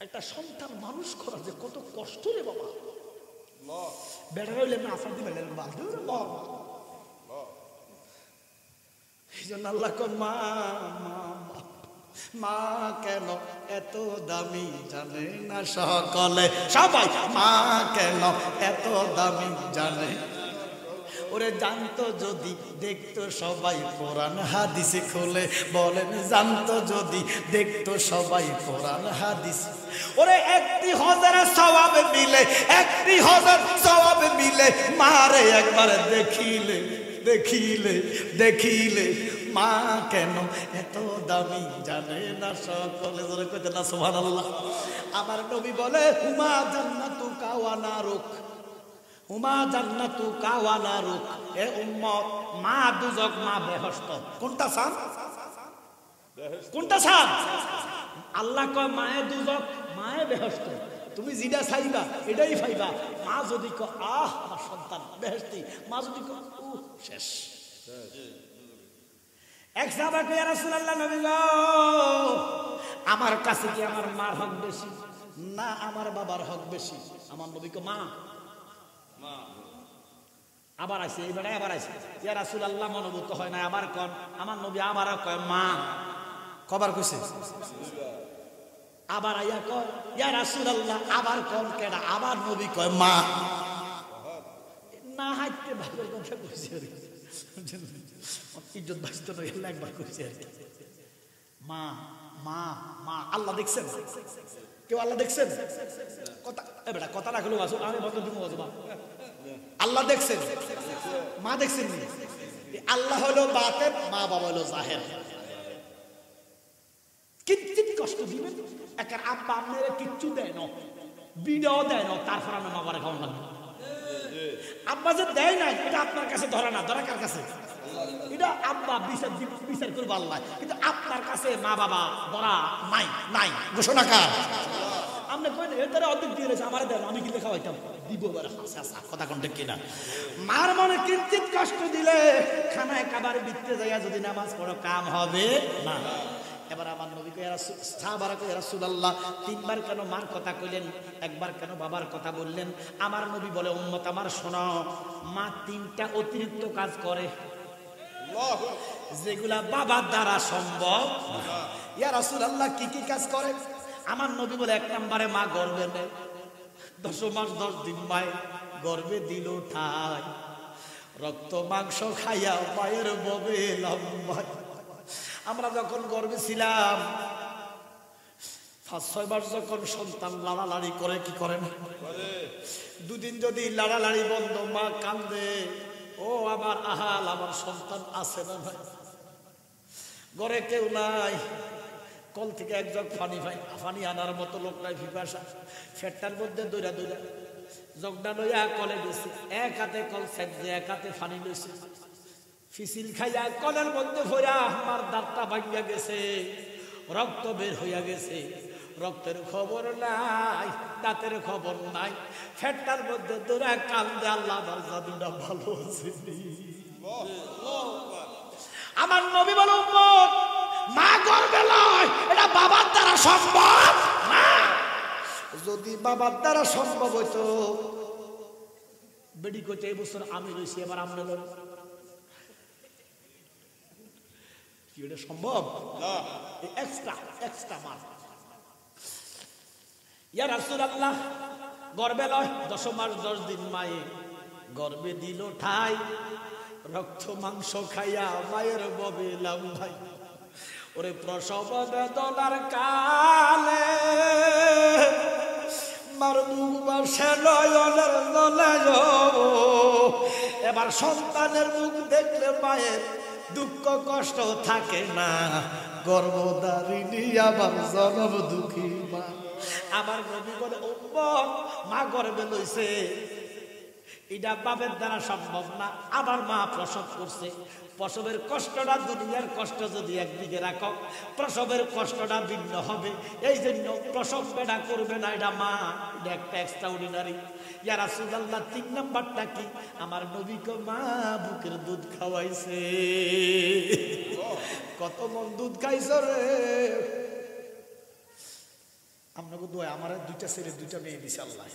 একটা সন্তান মানুষ করা যে কত কষ্ট রে বাবা। বেড়া হইলে না আসার দিবে এই জন্য আল্লাহ মা মা কেন এত দামি জানে না সকলে, সবাই মা কেন এত দামি জানে। ওরে জানতো যদি দেখতো সবাই কোরআন হাদিসে খুলে, বলেন জানতো যদি দেখতো সবাই কোরআন হাদিস। ওরে একটি হজার সওয়াবে মিলে, একটি হজার সওয়াবে মিলে মারে একবার দেখিলে দেখিলে দেখিলে মা কেন এত দামি জানে না সকলে। জোরে কইতে না সুবহানাল্লাহ। আমার নবী বলে হুমা জান্নাতু ওয়া নারুক, হুমা জান্নাতু ওয়া নারুক। এ উম্মত, মা দুজক মা বেহেশত। কোনটা সান? কোনটা সান? আল্লাহ কয় মায়ে দুজক মায়ে বেহেশত। তুমি যেটা চাইবা এটাই পাইবা। মা যদি কয় আহ আমার সন্তান বেহেশতি, মা যদি কয় শেষ। এক সাহাবা কয় ইয়া রাসূলুল্লাহ, নবী গো আমার কাছে কি আমার মার হক বেশি না আমার বাবার হক বেশি? আমার নবী কয় মা। আবার আইছে এই বেড়ায় আবার আইছে, ইয়া রাসূলুল্লাহ মনোভূত হয় না, আবার কোন? আমার নবী আবার কয় মা। কবার কইছে? আবার আইয়া কয় ইয়া রাসূলুল্লাহ, আবার কোন কেডা? আবার নবী কয় মা। না হাইতে ভাগের কথা কইছে আর ইজ্জত বাঁচতে নয়, একবার কইছে আর মা মা মা। আল্লাহ দেখছেন? কেউ আল্লাহ দেখছেন? কথা এ বেটা কথা রাখলো আসো, আমি বন্ধ দিব আসবা। আল্লাহ দেখছেন? মা দেখছেন? আল্লাহ হলো বাতেন, মা বাবা হলো জাহের। কিঞ্চিত কষ্ট দিবেন, একার আব্বা আপনারা কিচ্ছু দেয় না, বিড়াও দেয় না, তারপর আমরা মা বাবা খাওয়ান লাগবে। আব্বা যে দেয় না এটা আপনার কাছে ধরে না, ধরা কার কাছে? এটা আব্বা বিচার করবো আল্লাহ, কিন্তু আপনার কাছে মা বাবা ধরা নাই। নাই ঘোষণা কার? আপনি কই এর দ্বারা অর্ধেক দিয়ে রয়েছে, আমার দেন আমি কিন্তু খাওয়াইতাম দিব। কথা কোনটা কিনা? মার মনে কিঞ্চিত কষ্ট দিলে খানায় খাবার বিকতে যাইয়া যদি নামাজ পড়ো কাম হবে না। এবার আমার নবী কয় সাহাবারা কয় রাসূলুল্লাহ, তিনবার কেন মার কথা কইলেন, একবার কেন বাবার কথা বললেন? আমার নবী বলে উম্মত আমার শোনো, মা তিনটা অতিরিক্ত কাজ করে যেগুলা বাবার দ্বারা সম্ভব। ইয়া রাসূলুল্লাহ কি কি কাজ করে? আমার নবী বলে এক নম্বরে মা গর্ভে নেয়, 10 মাস 10 দিন মায়ে গর্ভে দিল ঠাই, রক্ত মাংস খাইয়া মায়ের ববে লম্বায়। আমরা যখন গর্ভে ছিলাম 5-6 মাস যখন সন্তান লাড়ালাড়ি করে, কি করে না? দুদিন যদি লাড়ালাড়ি বন্ধ, মা কান্দে, ও আমার আহাল আমার সন্তান আছে না ভাই? ঘরে কেউ নাই, কল থেকে এক জগ পানি আনার মতো লোক নাই, পিপাসা, ফেটটার মধ্যে দৌড়া দৌড়া জগটা লইয়া কলে গেছে, এক হাতে কল সেজে এক হাতে পানি লইছে, ফিসিল খাইয়া কলের মধ্যে ভরা আমার দাঁতটা ভাঙিয়া গেছে, রক্ত বের হইয়া গেছে, রক্তের খবর নাই, দাঁতের খবর নাই, ফেটটার মধ্যে দৌড়া কান্দে, আল্লাহ আমার জাদুটা ভালো আছে। আমার নবী বলে উম্মত, মা গর্ভে লয় এটা বাবার দ্বারা সম্ভব না। যদি বাবার দ্বারা সম্ভব হইতো, বেডি কইতে এই বছর আমি রইছি, এবার আমরা লই, কি এটা সম্ভব না? এক্সট্রা মান। ইয়া রাসূলুল্লাহ গর্ভে লয়, 10 মাস 10 দিন মায়ে গর্ভে দিল ঠাই, রক্ত মাংস খাইয়া মায়ের ববে লম্বাই। ওরে প্রসব বেদনার কালে মার মুখ বাসে নয়নের জলে, এবার সন্তানের মুখ দেখলে মায়ের দুঃখ কষ্ট থাকে না, গর্ভধারিণী আমার জনম দুঃখী মা। আমার নবী বলে উম্মত, মা গর্ভে লইছে এটা বাপের দ্বারা সম্ভব না। আবার মা প্রসব করছে, প্রসবের কষ্টটা দুনিয়ার কষ্ট যদি একদিকে রাখো, প্রসবের কষ্টটা ভিন্ন হবে। এই জন্য প্রসব বেড়া করবে না, এটা মা, এটা একটা এক্সট্রাঅর্ডিনারি। ইয়া রাসূলুল্লাহ 3 নাম্বারটা কি? আমার নবীকে মা বুকের দুধ খাওয়াইছে। কত মন দুধ খাইছ রে? আপনাকে দোয়া আমার 2টা ছেলে 2টা মেয়ে দিছে আল্লাহ।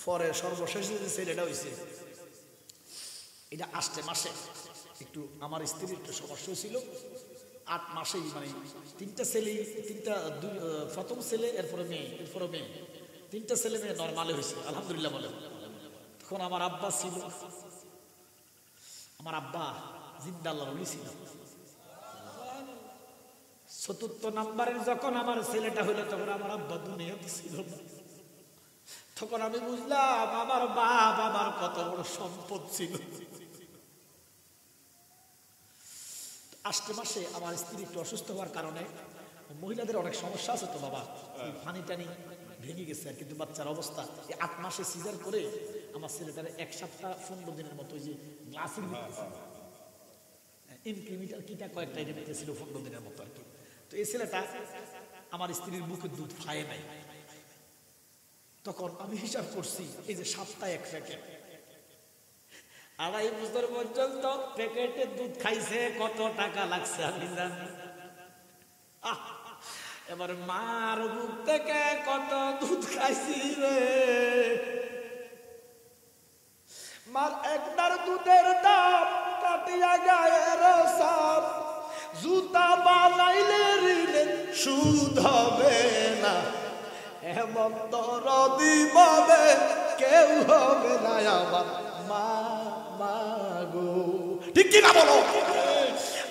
পরে সর্বশেষ যে ছেলেটা হয়েছে এটা 8 মাসে একটু আমার স্ত্রীর একটু সমস্যা ছিল। 8 মাসেই মানে 3টা ছেলে, প্রথম ছেলে এরপরে মেয়ে, এরপরে মেয়ে, 3টা ছেলে মেয়ে নর্মালে হয়েছে আলহামদুলিল্লাহ বলে। তখন আমার আব্বা ছিল, আমার আব্বা জিন্দা আল্লাহর ওলি ছিল। 4র্থ নাম্বারের যখন আমার ছেলেটা হইলো তখন আমার আব্বা দুনিয়াতে ছিল না। তখন আমি বুঝলাম আমার বাপ আমার কত বড় সম্পদ ছিল। 8 মাসে আমার স্ত্রী একটু অসুস্থ হওয়ার কারণে, মহিলাদের অনেক সমস্যা আছে তো বাবা, ফানি টানি ভেঙে গেছে আর কিন্তু বাচ্চার অবস্থা। এই 8 মাসে সিজার করে আমার ছেলেটার 1 সপ্তাহ 15 দিনের মতো যে গ্লাসের ইনক্রিমিটার কিটা কয়েকটা এটা ছিল 15 দিনের মতো আর কি। তো এই ছেলেটা আমার স্ত্রীর মুখের দুধ খায় নাই। তখন আমি হিসাব করছি এই যে সপ্তাহে 1 প্যাকেট, 2.5 বছর পর্যন্ত প্যাকেটের দুধ খাইছে, কত টাকা লাগছে আমি জানি। এবার মার বুক থেকে কত দুধ খাইছি রে। মার একটার দুধের দাম কাটিয়া গায়ের সাপ, জুতা বানাইলে ঋণে সুদ হবে না, এমন দরদি পাবে কেউ হবে না আমার মা। মাগো ঠিক কি না বলো?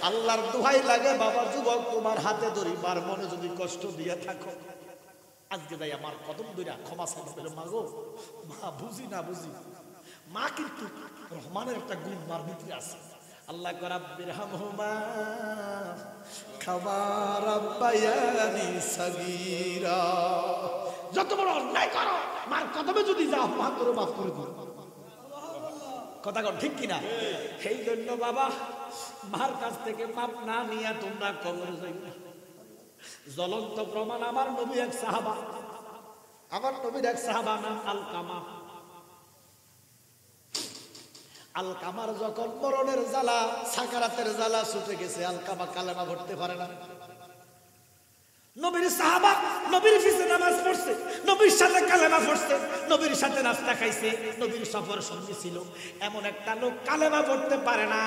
আল্লাহর দোহাই লাগে বাবা যুবক, তোমার হাতে ধরি, মার মনে যদি কষ্ট দিয়ে থাকো, আজকে যাই আমার কদম ধরে ক্ষমা চাইতে পেলো। মাগো মা বুঝি না বুঝি, মা কিন্তু রহমানের একটা গুণ মার ভিতরে আছে। আল্লাহ রাব্বির হামহুমা কামা রাব্বায়ানি সাগীরা। যত বড় অন্যায় করো মার কদমে যদি যাও, মা করে মাফ করে দিও। কথা কর ঠিক কিনা? সেই জন্য বাবা মার কাছ থেকে মাপ না নিয়ে তোমরা কবরে যাইবে। জ্বলন্ত প্রমাণ আমার নবী এক সাহাবা, আমার নবীর এক সাহাবা নাম আলকামা। আলকামার যখন মরণের জ্বালা, সাকারাতের জ্বালা ছুটে গেছে, আলকামা কালেমা পড়তে পারে না। নবীর সাহাবা নবীর পিছে নামাজ পড়ছে, নবীর সাথে কালেমা পড়ছে, নবীর সাথে নাস্তা খাইছে, নবীর সফর সঙ্গী ছিল। এমন একটা লোক কালেমা পড়তে পারে না,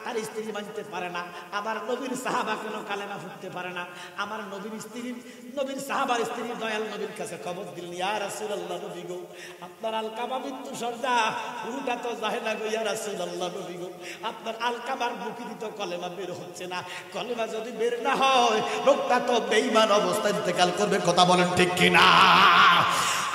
তার স্ত্রী মানতে পারে না। আমার নবীর সাহাবা কোনো কালেমা পড়তে পারে না। আমার নবীর স্ত্রী, নবীর সাহাবার স্ত্রী দয়াল নবীর কাছে খবর দিলেন, ইয়া রাসূলুল্লাহ নবী গো, আপনার আলকামা মৃত্যু সজ্জা, রুটা তো যায় না গো, ইয়া রাসূলুল্লাহ নবী গো, আপনার আলকামার মুখরিত কলেমা বের হচ্ছে না। কলেমা যদি বের না হয় লোকটা তো বেঈমান অবস্থায় ইন্তেকাল করবে। কথা বলেন ঠিক কিনা?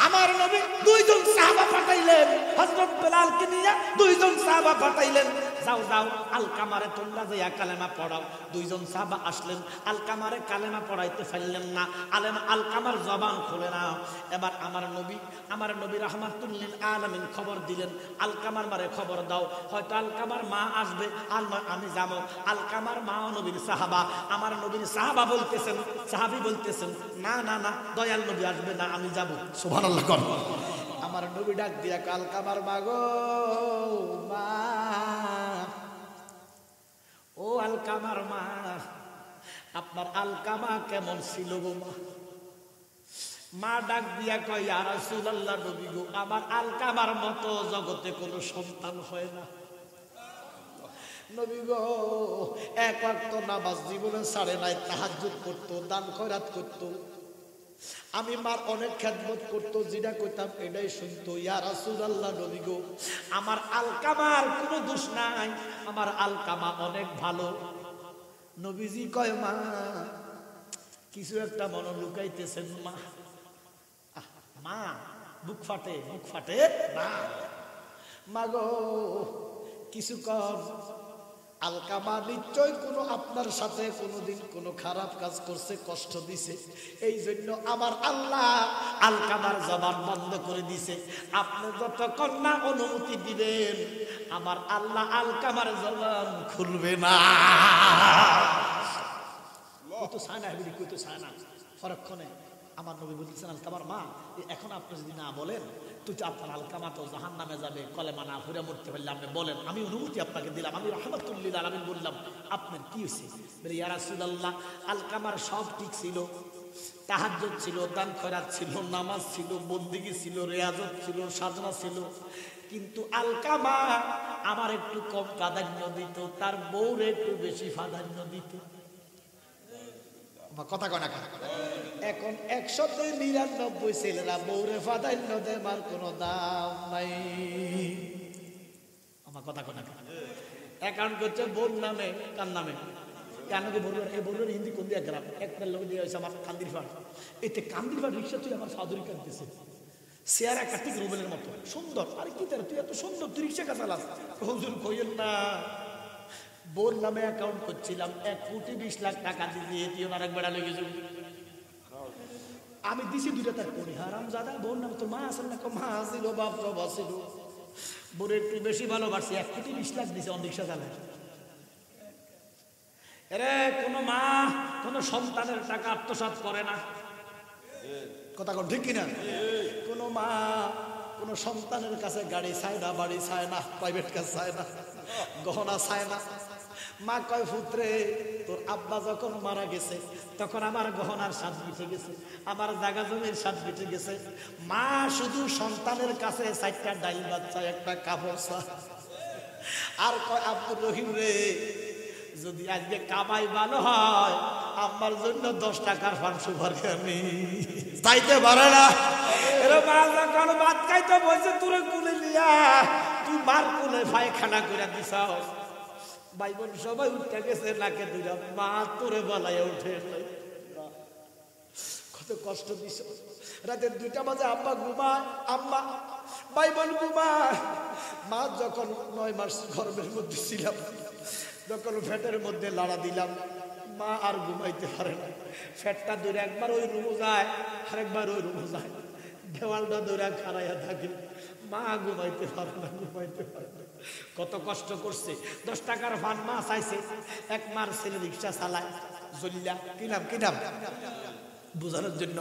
আমার নবী 2 জন সাহাবা পাঠাইলেন, হযরত বেলালকে নিয়ে 2 জন সাহাবা পাঠাইলেন, যাও যাও আলকামারে তোমরা যাইয়া কালেমা পড়াও। 2 জন সাহাবা আসলেন, আলকামারে কালেমা পড়াইতে পারলেন না, আলকামার জবান খুলে না। এবার আমার নবী রাহমাতুল লিল আলামিন খবর দিলেন, আলকামার মারে খবর দাও, হয়তো আলকামার মা আসবে, আর আমি যাবো। আলকামার মা নবীর সাহাবা, আমার নবীর সাহাবা বলতেছেন, সাহাবী বলতেছেন, না না না দয়াল নবী আসবে না, আমি যাব। সুবহানাল্লাহ কর। আমার নবী ডাক দিয়া আলকামার মা গো, মা, ও আলকামার মা, আপনার আলকামা কেমন ছিল গো মা? মা ডাক দিয়া কয়, ইয়া রাসূলুল্লাহ নবী গো, আমার আলকামার মতো জগতে কোনো সন্তান হয় না। নবী গো, 1 ওয়াক্ত নামাজ জীবনে ছাড়ে নাই, তাহাজ্জুদ করতো, দান খয়রাত করতো, আমি মার অনেক খেদমত করতো, যেটা কইতাম এটাই শুনতো। ইয়া রাসূলুল্লাহ নবী গো, আমার আলকামার কোনো দোষ নাই, আমার আলকামা অনেক ভালো। নবীজি কয়, মা কিছু একটা মনে লুকাইতেছেন মা। মা বুক ফাটে না। মা গো কিছু কর, আলকামা নিশ্চয় কোনো আপনার সাথে কোনোদিন কোনো খারাপ কাজ করছে, কষ্ট দিছে, এই জন্য আমার আল্লাহ আলকামার জবান বন্ধ করে দিছে। আপনি যতক্ষণ না অনুমতি দিবেন আমার আল্লাহ আলকামার জবান খুলবে না। কইতো সানা হেবি, কইতো সানা পরক্ষণে আমার নবী বলতেছেন, আলকামার মা এখন আপনি যদি না বলেন তুই তো আপনার আলকামা তো জাহান্নামে যাবে, কলেমা না পড়ে মরতে পারলে আপনি বলেন, আমি অনুমতি আপনাকে দিলাম, আমি রাহমাতুল লিল আলামিন বললাম, আপনার কি হয়েছে? বলে ইয়া রাসূলুল্লাহ আলকামার সব ঠিক ছিল, তাহাজ্জুদ ছিল, দান খয়রাত ছিল, নামাজ ছিল, বন্দেগী ছিল, রিয়াজত ছিল, সাধনা ছিল, কিন্তু আলকামা আমার একটু কম প্রাধান্য দিত, তার বউর একটু বেশি প্রাধান্য দিত। কথা কয় না? এখন 199 ছেলেরা বউরে প্রাধান্য দেয়, আমার কোনো দাম নাই। আমার কথা কয় না? অ্যাকাউন্ট করছে বোন নামে, কার নামে? কেন বলবেন? এই বলবেন হিন্দি কোন দিয়ে গ্রাম একটা লোক দিয়ে হয়েছে আমার কান্দির ফাট, এতে কান্দির ফাট রিক্সা তুই আমার সাধুরি কাঁদতেছে, চেয়ারা কার্তিক রুবেলের মতো সুন্দর। আরে কি তার, তুই এত সুন্দর, তুই রিক্সা কাঁচালাস? হুজুর কইেন না, বোন নামে অ্যাকাউন্ট করছিলাম, 1,20,00,000 টাকা দিয়ে দিও না, একবার লেগে যাবে। আমি দিছি 2টা তার করি, হারাম জাদা। বোন নামে তো মা আসেন না, মা ছিল, বাপ বাবা ছিল, বোন একটু বেশি ভালোবাসি, 1,20,00,000 দিছে অন রিক্সা চালায়। এরে কোন মা কোন সন্তানের টাকা আত্মসাৎ করে না, কথা কোন ঠিক কিনা? কোন মা কোন সন্তানের কাছে গাড়ি চায় না, বাড়ি চায় না, প্রাইভেট কার চায় না, গহনা চায় না। মা কয় পুত্রে তোর আব্বা যখন মারা গেছে তখন আমার গহনার স্বাদ মিটে গেছে, আমার জায়গা জমির স্বাদ মিটে গেছে। মা শুধু সন্তানের কাছে 4টা ডাইল বাচ্চা, একটা কাপড় চায়। আর কয় আব্দুর রহিম রে, যদি আজকে কামাই ভালো হয় আমার জন্য 10 টাকার ফাংশু ভরখানি চাইতে পারে না। এরা মা যখন ভাত খাইতে বলছে তোরে কুলে নিয়া তুই মার কুলে পায়খানা করে দিছাও, ভাই বোন সবাই উঠে গেছে নাকে দুইটা, মা তোরে বলায় উঠে কত কষ্ট দিছ। রাতের 2টা বাজে আব্বা ঘুমায়, আম্মা ভাই বোন ঘুমায়। মা যখন 9 মাস গর্ভের মধ্যে ছিলাম, যখন ফ্যাটের মধ্যে লাড়া দিলাম, মা আর ঘুমাইতে পারে না, ফ্যাটটা ধরে একবার ওই রুমে যায়, আরেকবার ওই রুমে যায়, দেওয়ালটা ধরে খাড়াইয়া থাকে, মা ঘুমাইতে পারে না, ঘুমাইতে পারে না। কত কষ্ট করছে। 10 টাকার ফান মা চাইছে, এক মার ছেলে রিক্সা চালায়, জলিলা কি নাম, কি নাম বোঝানোর জন্য।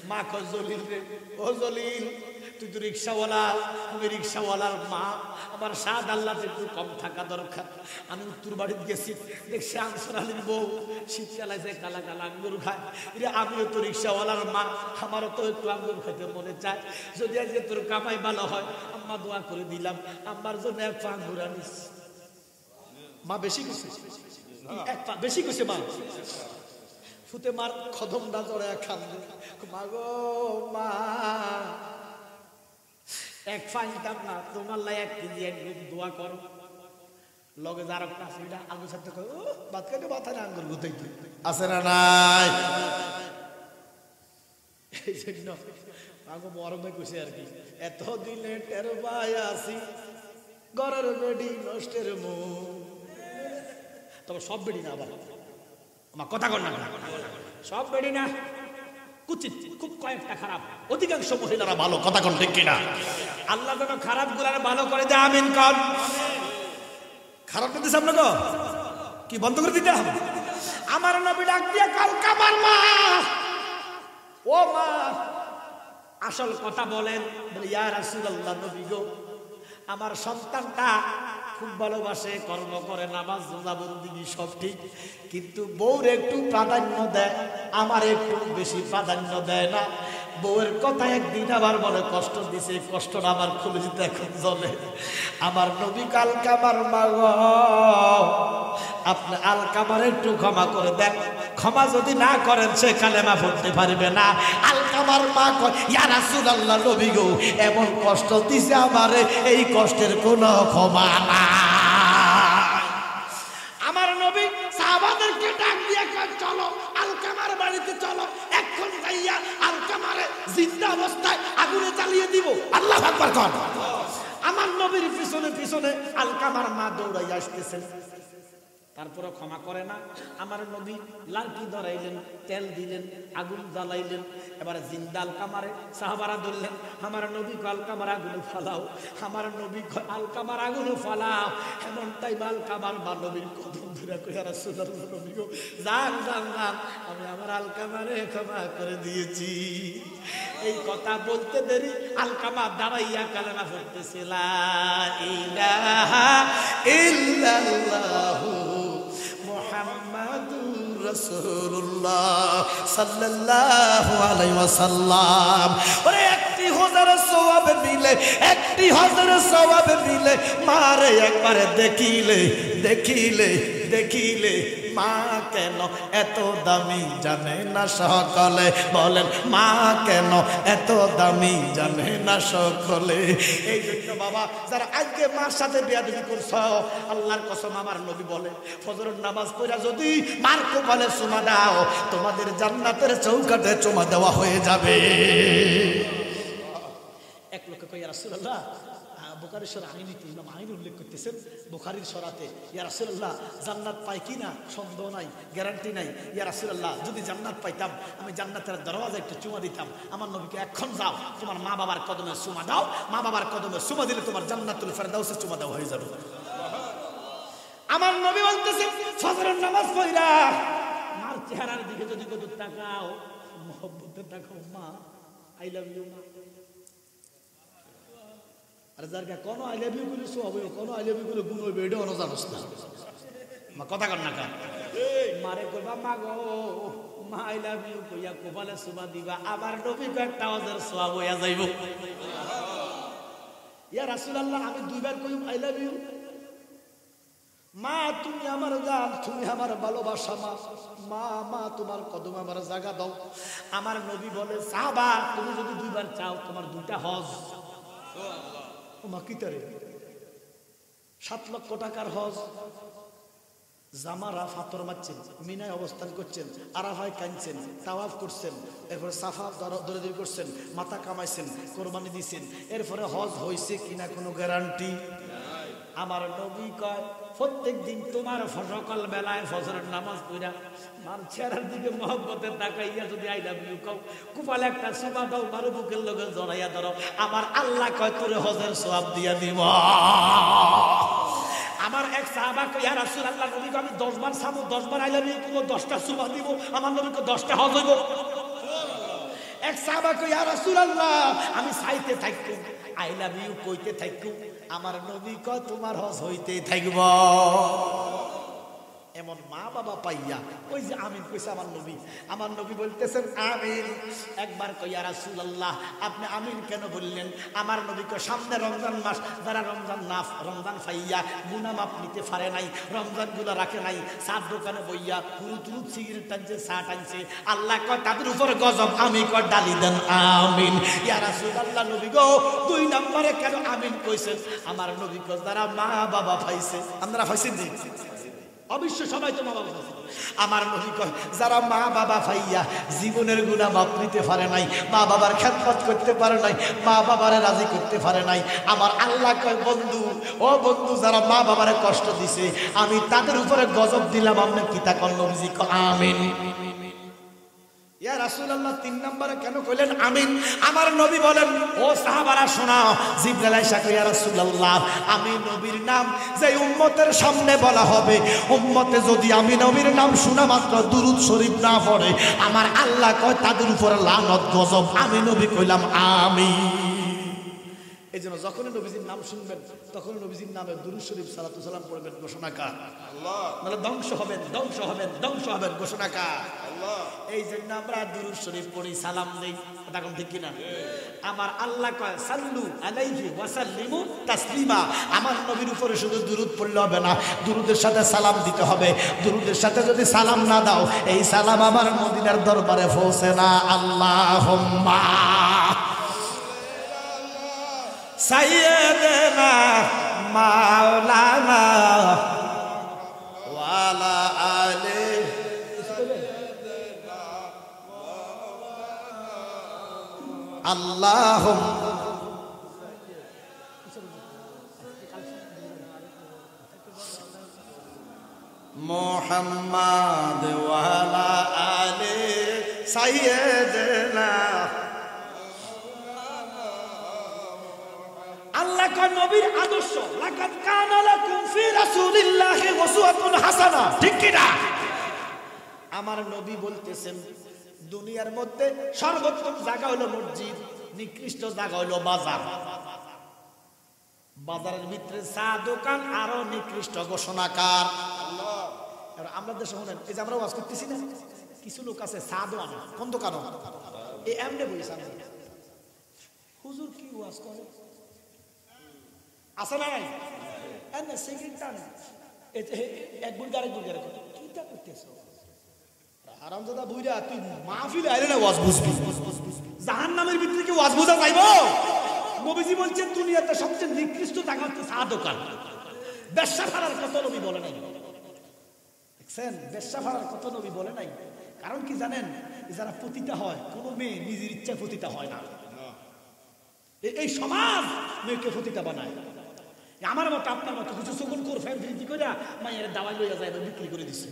মা কয় জলিল রে, ও জলিল তুই তো রিক্সাওয়ালা, আমি রিক্সাওয়ালার মা, আমার স্বাদ আল্লাহ একটু কম থাকা দরকার। আমি উত্তর বাড়িতে গেছি, দেখছি আনসার আলীর বউ শীতকালে যে কালা কালা আঙ্গুর খায়, রে আমিও তো রিক্সাওয়ালার মা, আমারও তো একটু আঙ্গুর খেতে মনে চায়, যদি আজকে তোর কামাই ভালো হয় আম্মা দোয়া করে দিলাম, আমার জন্য 1 পা আঙ্গুর আনিস। মা বেশি কিছু, 1 পা বেশি কিছু মা ফুতে মার খদমটা জড়ে খান্দে, মা গো মা 1 পা নিতাম না, তোমার লাই 1 কেজি একদম দোয়া করো। লগে যার একটা আছে আঙ্গুর সাথে কয় ও ভাত খাইতে মাথায় আঙ্গুর গুতাইতে আছে না নাই। এই জন্য আঙ্গু মরমে কইছে আর কি, এত দিনে টের পাই আসি ঘরের বেডি নষ্টের মুখ। তবে সব বেডি না, আবার আমার কথা কর না, সব বেডি না, কুচিত খুব কয়েকটা খারাপ, অধিকাংশ মহিলারা ভালো, কথা কোন ঠিক কিনা? আল্লাহ যেন খারাপ গুলার ভালো করে দেয়, আমিন কর। খারাপ দিতেছে আপনাকে কি বন্ধ করে দিতে হবে? আমার নবী ডাক দিয়া কালকা আমার মা, ও মা আসল কথা বলেন। বলে ইয়া রাসূলুল্লাহ, নবী গো আমার সন্তানটা খুব ভালোবাসে, কর্ম করে, নামাজ রোজা বন্দেগী সব ঠিক, কিন্তু বউর একটু প্রাধান্য দেয়, আমার একটু বেশি প্রাধান্য দেয় না। বউয়ের কথা একদিন আবার বলে কষ্ট দিছে, কষ্টটা আমার খুলে দিতে এখন জ্বলে। আমার নবী আলকামার মা গো, আপনি আলকামার একটু ক্ষমা করে দেন, ক্ষমা যদি না করেন সে কালেমা পড়তে পারবে না। আলকামার মা কয় ইয়া রাসূলুল্লাহ, নবী গো এমন কষ্ট দিছে আমারে, এই কষ্টের কোনো ক্ষমা না। আমার নবী সাহাবাদেরকে ডাক দিয়ে কয় চলো আলকামার বাড়িতে চলো, এখন যাইয়া আলকামারে জিন্দা অবস্থায় আগুনে জ্বালিয়ে দিব। আল্লাহু আকবার কর। আমার নবীর পিছনে পিছনে আলকামার মা দৌড়াইয়া আসতেছেন, তারপরে ক্ষমা করে না। আমার নবী লাঠি ধরাইলেন, তেল দিলেন, আগুন জ্বালাইলেন, এবারে জিন্দা আলকামারে সাহাবারা ধরলেন। আমার নবী আলকামার আগুন ফালাও, আমার নবী আলকামার আগুন ফালাও। এমন তাই আলকামার মা নবীর কদম ধরে কই আর রাসূলুল্লাহ, নবী গো যান যান যান, আমি আমার আলকামারে ক্ষমা করে দিয়েছি। এই কথা বলতে দেরি আলকামা দাঁড়াইয়া কালেমা পড়তেছে, লা ইলাহা ইল্লাল্লাহু মুহাম্মাদুর রাসূলুল্লাহ সাল্লাল্লাহু আলাইহি ওয়াসাল্লাম। ওরে একটি হজের সওয়াব মিলে, একটি হজের সওয়াব মিলে মারে একবারে দেখিলে দেখিলে দেখিলে মা কেন এত দামি জানে না সকলে, বলেন মা কেন এত দামি জানে না সকলে। এই জন্য বাবা যারা আজকে মার সাথে বেয়াদবি করছো, আল্লাহর কসম আমার নবী বলে ফজরের নামাজ পড়া যদি মার কপালে চুমা দাও তোমাদের জান্নাতের চৌকাঠে চুমা দেওয়া হয়ে যাবে। এক লোকে কই ইয়া রাসূলুল্লাহ, বুখারীর সূরা আইনীতে ইমাম আইন উল্লেখ করতেছেন বুখারীর সূরাতে, ইয়া রাসূলুল্লাহ জান্নাত পাই কিনা সন্দেহ নাই, গ্যারান্টি নাই। ইয়া রাসূলুল্লাহ যদি জান্নাত পাইতাম আমি জান্নাতের দরওয়াজায় একটু চুমা দিতাম। আমার নবীকে এখন যাও তোমার মা বাবার কদমে চুমা দাও, মা বাবার কদমে চুমা দিলে তোমার জান্নাতুল ফেরদাউসে চুমা দেওয়া হয়ে যাবে। আমার নবী বলতেছেন ফজরের নামাজ পড়া মার চেহারার দিকে যদি কত তাকাও, মহব্বতের তাকাও, মা আই লাভ ইউ মা। আর যার কোন আই লাভ ইউ গুলো হবে, কোন আই লাভ ইউ গুলো গুণ হইবে এটা অনো জানোস না। মা কথা কর না কা মারে কইবা মা গো মা আই লাভ ইউ কইয়া কপালে সুবা দিবা, আবার নবী একটা ওদের সওয়াব হইয়া যাইব। ইয়া রাসূলুল্লাহ আমি দুইবার কই আই লাভ ইউ। মা তুমি আমার জান, তুমি আমার ভালোবাসা মা, মা মা তোমার কদমে আমার জায়গা দাও। আমার নবী বলে সাহাবা তুমি যদি দুইবার চাও তোমার দুইটা হজ। ও মা কি তারে 7 লক্ষ টাকার হজ, জামারা ফাতর মারছেন, মিনায় অবস্থান করছেন, আরাফায় কাঁদছেন, তাওয়াফ করছেন, এরপরে সাফা দৌড়াদৌড়ি করছেন, মাথা কামাইছেন, কোরবানি দিয়েছেন, এরপরে হজ হয়েছে কিনা কোনো গ্যারান্টি। আমার নবী কয় প্রত্যেক দিন তোমার সকাল বেলায় ফজরের নামাজ পড়া মার চেহারার দিকে মহব্বতের তাকাইয়া যদি আই লাভ ইউ কও, কুপালে একটা সুবা দাও, মারো বুকের লগে জড়াইয়া ধরো, আমার আল্লাহ কয় তোরে হজের সওয়াব দিয়া দিব। আমার এক সাহাবা কয় ইয়া রাসূলুল্লাহ নবীকে আমি 10 বার সামু 10 বার আই লাভ ইউ কইবো 10টা সুবা দিব, আমার নবীকে 10টা হজ হইব। এক সাহাবা কয় ইয়া রাসূলুল্লাহ আমি চাইতে থাকবো আই লাভ ইউ কইতে থাকবো, আমার নবী কয় তোমার হজ হইতে থাকব। এমন মা বাবা পাইয়া ওই যে আমিন কইছে আমার নবী, আমার নবী বলতেছেন আমিন। একবার কই ইয়া রাসূলুল্লাহ আপনি আমিন কেন বললেন? আমার নবী কয় সামনে রমজান মাস, যারা রমজান পাইয়া গুনাহ মাপ নিতে পারে নাই, রমজান গুলা রাখে নাই, চার দোকানে বইয়া হুরুতুরু সিগারেট টানছে, চা টানছে, আল্লাহ কয় তাদের উপর গজব, আমি কয় ডালি দেন আমিন। ইয়া রাসূলুল্লাহ নবী গো 2 নম্বরে কেন আমিন কইছেন? আমার নবী কয় যারা মা বাবা পাইছে, আমরা পাইছেন জি অবশ্যই সবাই তো মা বাবা পাইছে। আমার নবী কয় যারা মা বাবা পাইয়া জীবনের গুনাহ মাপ নিতে পারে নাই, মা বাবার খেদমত করতে পারে নাই, মা বাবারে রাজি করতে পারে নাই, আমার আল্লাহ কয় বন্ধু ও বন্ধু যারা মা বাবারে কষ্ট দিছে আমি তাদের উপরে গজব দিলাম। আপনি কি তা কল নবীজি কয় আমিন। ইয়া রাসূলুল্লাহ 3 নম্বরে কেন কইলেন আমিন? আমার নবী বলেন ও সাহাবারা শোনাও, জিবরাইল আইসা কয় ইয়া রাসূলুল্লাহ আমি নবীর নাম যে উম্মতের সামনে বলা হবে, উম্মতে যদি আমি নবীর নাম শোনা মাত্র দুরূদ শরীফ না পড়ে আমার আল্লাহ কয় তাদের উপরে লানত গজব। আমি নবী কইলাম আমিন। এই জন্য যখন নবীজির নাম শুনবেন তখন নবীজির নামে দুরূদ শরীফ সালাতু সালাম পড়বেন, ঘোষণা কার? আল্লাহ। মানে ধ্বংস হবেন ধ্বংস হবেন ধ্বংস হবেন, ঘোষণা কার? আল্লাহ। এই জন্য আমরা দুরূদ শরীফ পড়ি, সালাম দেই, তখন ঠিক কিনা? আমার আল্লাহ কয় সাল্লু আলাইহি ওয়া সাল্লিমু তাসলিমা। আমার নবীর উপরে শুধু দুরূদ পড়লে হবে না, দুরূদের সাথে সালাম দিতে হবে। দুরূদের সাথে যদি সালাম না দাও এই সালাম আমার মদিনার দরবারে পৌঁছে না। আল্লাহুম্মা সাইয়্যিদানা মাওলানা ওয়ালা আলি আল্লাহুম্মা মুহাম্মাদ ওয়ালা আলি সাইয়্যিদানা। আল্লাহ কয় নবীর আদর্শ লাকাদ কানা লাকুম ফি রাসূলিল্লাহি উসওয়াতুন হাসানাহ, ঠিক কি না? আমার নবী বলতেছেন দুনিয়ার মধ্যে সর্বোত্তম জায়গা হলো মসজিদ, নিকৃষ্ট জায়গা হলো বাজার। বাজারের ভিতরে চা দোকান আরো নিকৃষ্ট, ঘোষণাকার। আমরা দেশে শোনেন, এই যে আমরা ওয়াজ করতেছি না, কিছু লোক আছে সাদও আনো বন্ধ কারো এই এমনি বইছে হুজুর কি ওয়াজ করে আসে না নাই এনে সিগারেট টান এক বুড়ি আরেক বুড়ি আরেক কিটা করতেছো আরামজাদা বুইরা তুই মাহফিলে আইলে না ওয়াজ বুঝবি জাহান্নামের ভিতরে কি ওয়াজ বুঝা যাইবো নবীজি বলছেন দুনিয়াতে সবচেয়ে নিকৃষ্ট জায়গা হচ্ছে চা দোকান ব্যবসা ফাড়ার কত নবী বলে নাই দেখছেন ব্যবসা ফাড়ার কত নবী বলে নাই কারণ কি জানেন যারা পতিতা হয় কোনো মেয়ে নিজের ইচ্ছায় পতিতা হয় না এই সমাজ মেয়েকে পতিতা বানায় আমার মতো আপনার মতো কিছু সকল করে ফ্যামিলি করে মায়ের দাওয়াই লইয়া যায় বিক্রি করে দিচ্ছে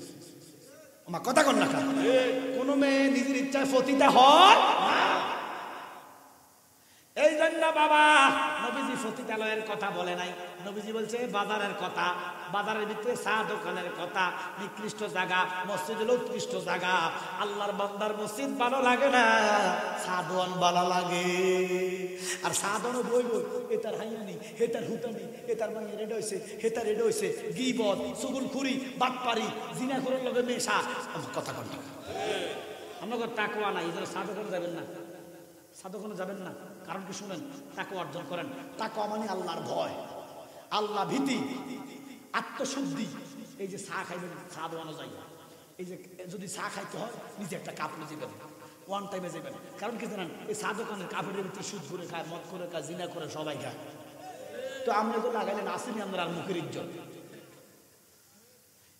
আমার কথা কন না কোনো মেয়ে নিজের ইচ্ছায় পতিতা হয় না এই জন্য বাবা নবীজি পতিতালয়ের কথা বলে নাই নবীজি বলছে বাজারের কথা বাজারের ভিতরে চা দোকানের কথা নিকৃষ্ট জায়গা মসজিদ হলো উৎকৃষ্ট জায়গা আল্লাহর বান্দার মসজিদ ভালো লাগে না চা দোকান ভালো লাগে আর চা দোকানও বই বই এটার হাইয়ানি হেতার হুতানি এটার মাইয়া রেড হয়েছে হেতার রেড হয়েছে গিবত চুগলখুরি বাটপারি জিনা করে লগে মেশা কথা কন আমরা তাকওয়া নাই এই জন্য চা দোকানে যাবেন না সাধকনে যাবেন না কারণ কি শুনেন তাকে অর্জন করেন তাকওয়া মানে আল্লাহর ভয় আল্লাহ ভীতি আত্মশুদ্ধি এই যে চা খাইবেন চা দোয়ানো যায় এই যে যদি চা খাইতে হয় নিজে একটা কাপ নিয়ে যাবেন ওয়ান টাইমে যাবেন কারণ কি জানেন এই চা দোকানের কাপের ভিতরে সুদ করে খায় মদ করে খায় জিনা করে সবাই খায় তো আমরা তো লাগাইলেন আসেনি আমরা আর মুখের ইজ্জত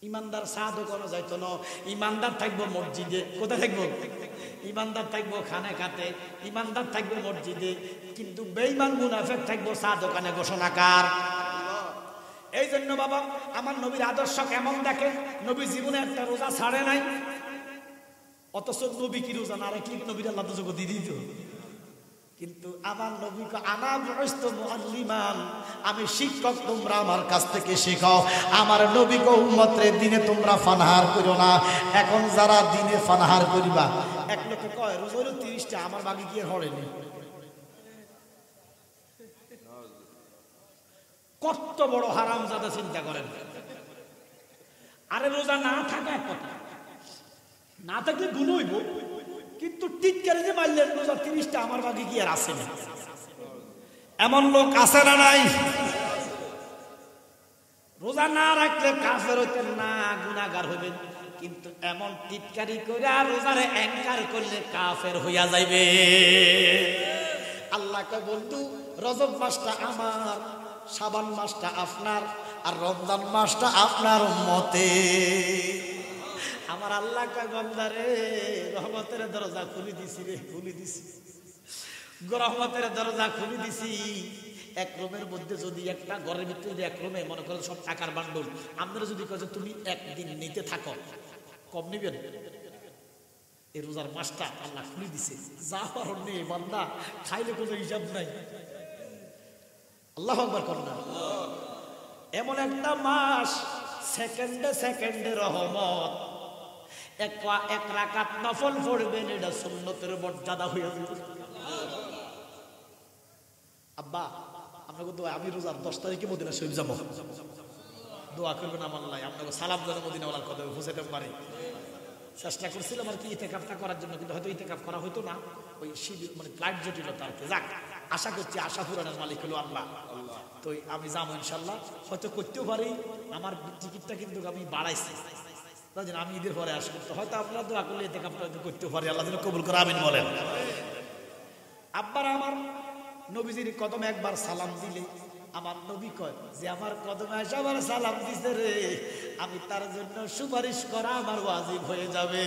ইমানদার চা দোকানে যাইতো না ইমানদার থাকবো মসজিদে কোথায় থাকবো ইমানদার থাকবো খানে খাতে ইমানদার থাকবো মসজিদে কিন্তু বেঈমান মুনাফিক থাকবো চা দোকানে ঘোষণাকার এই জন্য বাবা আমার নবীর আদর্শ কেমন দেখেন নবী জীবনে একটা রোজা ছাড়ে নাই অথচ নবী কি রোজা না রাখলে কি নবীর আল্লাহ তো দিয়ে দিত কিন্তু আমার নবীকে আনা বুইসতু মুআল্লিমান আমি শিক্ষক তোমরা আমার কাছ থেকে শেখাও আমার নবীকে উম্মতের দিনে তোমরা ফানহার করো না এখন যারা দিনে ফানহার করিবা এক লোকে কয় রোজা হলো 30টা আমার বাকি কি হড়েনি কত বড় হারামজাদা চিন্তা করেন আরে রোজা না থাকা এক কথা না থাকলে গুণ হইব কিন্তু টিটকারি যে মারলেন রোজা 30টা আমার বাকি কি আর আছে না এমন লোক আছে না নাই রোজা না রাখলে কাফের হইতেন না গুনাহগার হইবেন কিন্তু এমন টিটকারি করে রোজারে অ্যাঙ্কার করলে কাফের হইয়া যাইবে আল্লাহ কয় বন্ধু রজব মাসটা আমার শাবান মাসটা আপনার আর রমজান মাসটা আপনার উম্মতের আমার আল্লাহ কয় বান্দারে রহমতের দরজা খুলে দিছি রে খুলে দিছি রহমতের দরজা খুলে দিছি এক রুমের মধ্যে যদি একটা ঘরের ভিতরে এক রুমে মনে করো সব টাকার বান্ডল আপনারা যদি কয় তুমি একদিন নিতে থাকো কম নিবেন এই রোজার মাসটা আল্লাহ খুলে দিছে যা পারো নে বান্দা খাইলে কোনো হিসাব নাই আল্লাহু আকবার করুন এমন একটা মাস সেকেন্ডে সেকেন্ডে রহমত এক রাকাত নফল পড়বেন এটা সুন্নতের মর্যাদা হয়ে যাবে আব্বা আপনাকে দোয়া আমি রোজার 10 তারিখে মদিনা শরীফ যাব দোয়া করবেন আমার আল্লাহ আপনাকে সালাম জানাবো মদিনা ওয়ালার কথা বুঝাতে পারি চেষ্টা করছিলাম আর কি ইতিকাফটা করার জন্য কিন্তু হয়তো ইতিকাফ করা হইতো না ওই শিবির মানে ফ্লাইট জটিলতা আর কি যাক আশা করছি আশা পূরণের মালিক হলো আল্লাহ তো আমি যাবো ইনশাল্লাহ হয়তো করতেও পারি আমার টিকিটটা কিন্তু আমি বাড়াইছি আমি ঈদের পরে আসবো হয়তো আপনারা দোয়া করলে ইতিকাফটা হয়তো করতেও পারি আল্লাহ যেন কবুল করে আমিন বলেন আব্বার আমার নবীজির কদমে একবার সালাম দিলে আমার নবী কয় যে আমার কদমে এসে আবার সালাম দিছে রে আমি তার জন্য সুপারিশ করা আমার ওয়াজিব হয়ে যাবে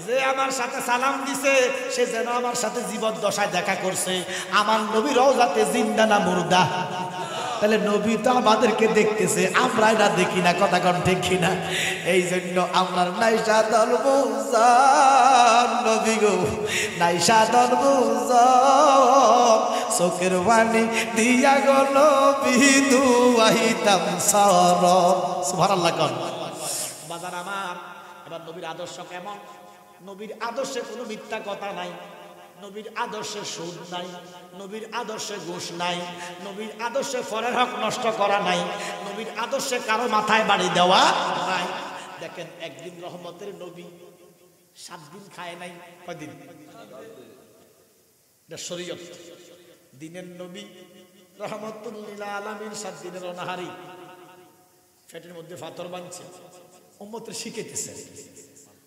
যে আমার সাথে সালাম দিছে সে যেন আমার সাথে জীবদ্দশায় দেখা করছে আমার নবী রওজাতে জিন্দা না মুর্দা তাহলে নবী তো আমাদেরকে দেখতেছে আমরা এটা দেখি না কথা কোন ঠিক কিনা এই জন্য আমার নাইশা দল বুঝান নবী গো নাইশা দল বুঝান চোখের পানি দিয়া গো নবী দুয়াইতাম সর সুবহানাল্লাহ কোন বাজার আমার এবার নবীর আদর্শ কেমন নবীর আদর্শে কোনো মিথ্যা কথা নাই নবীর আদর্শে সুদ নাই, নবীর আদর্শে ঘুষ নাই, নবীর আদর্শে পরের হক নষ্ট করা নাই, নবীর আদর্শে কারো মাথায় বাড়ি দেওয়া নাই। দেখেন একদিন রহমতের নবী 7 দিন খায় নাই। কয়দিন? এটা শরীয়ত। দিনের নবী রহমতুল লিল আলামিন 7 দিনের অনাহারি, পেটের মধ্যে পাথর বাঁধছে, উম্মতের শিখাইতেছে।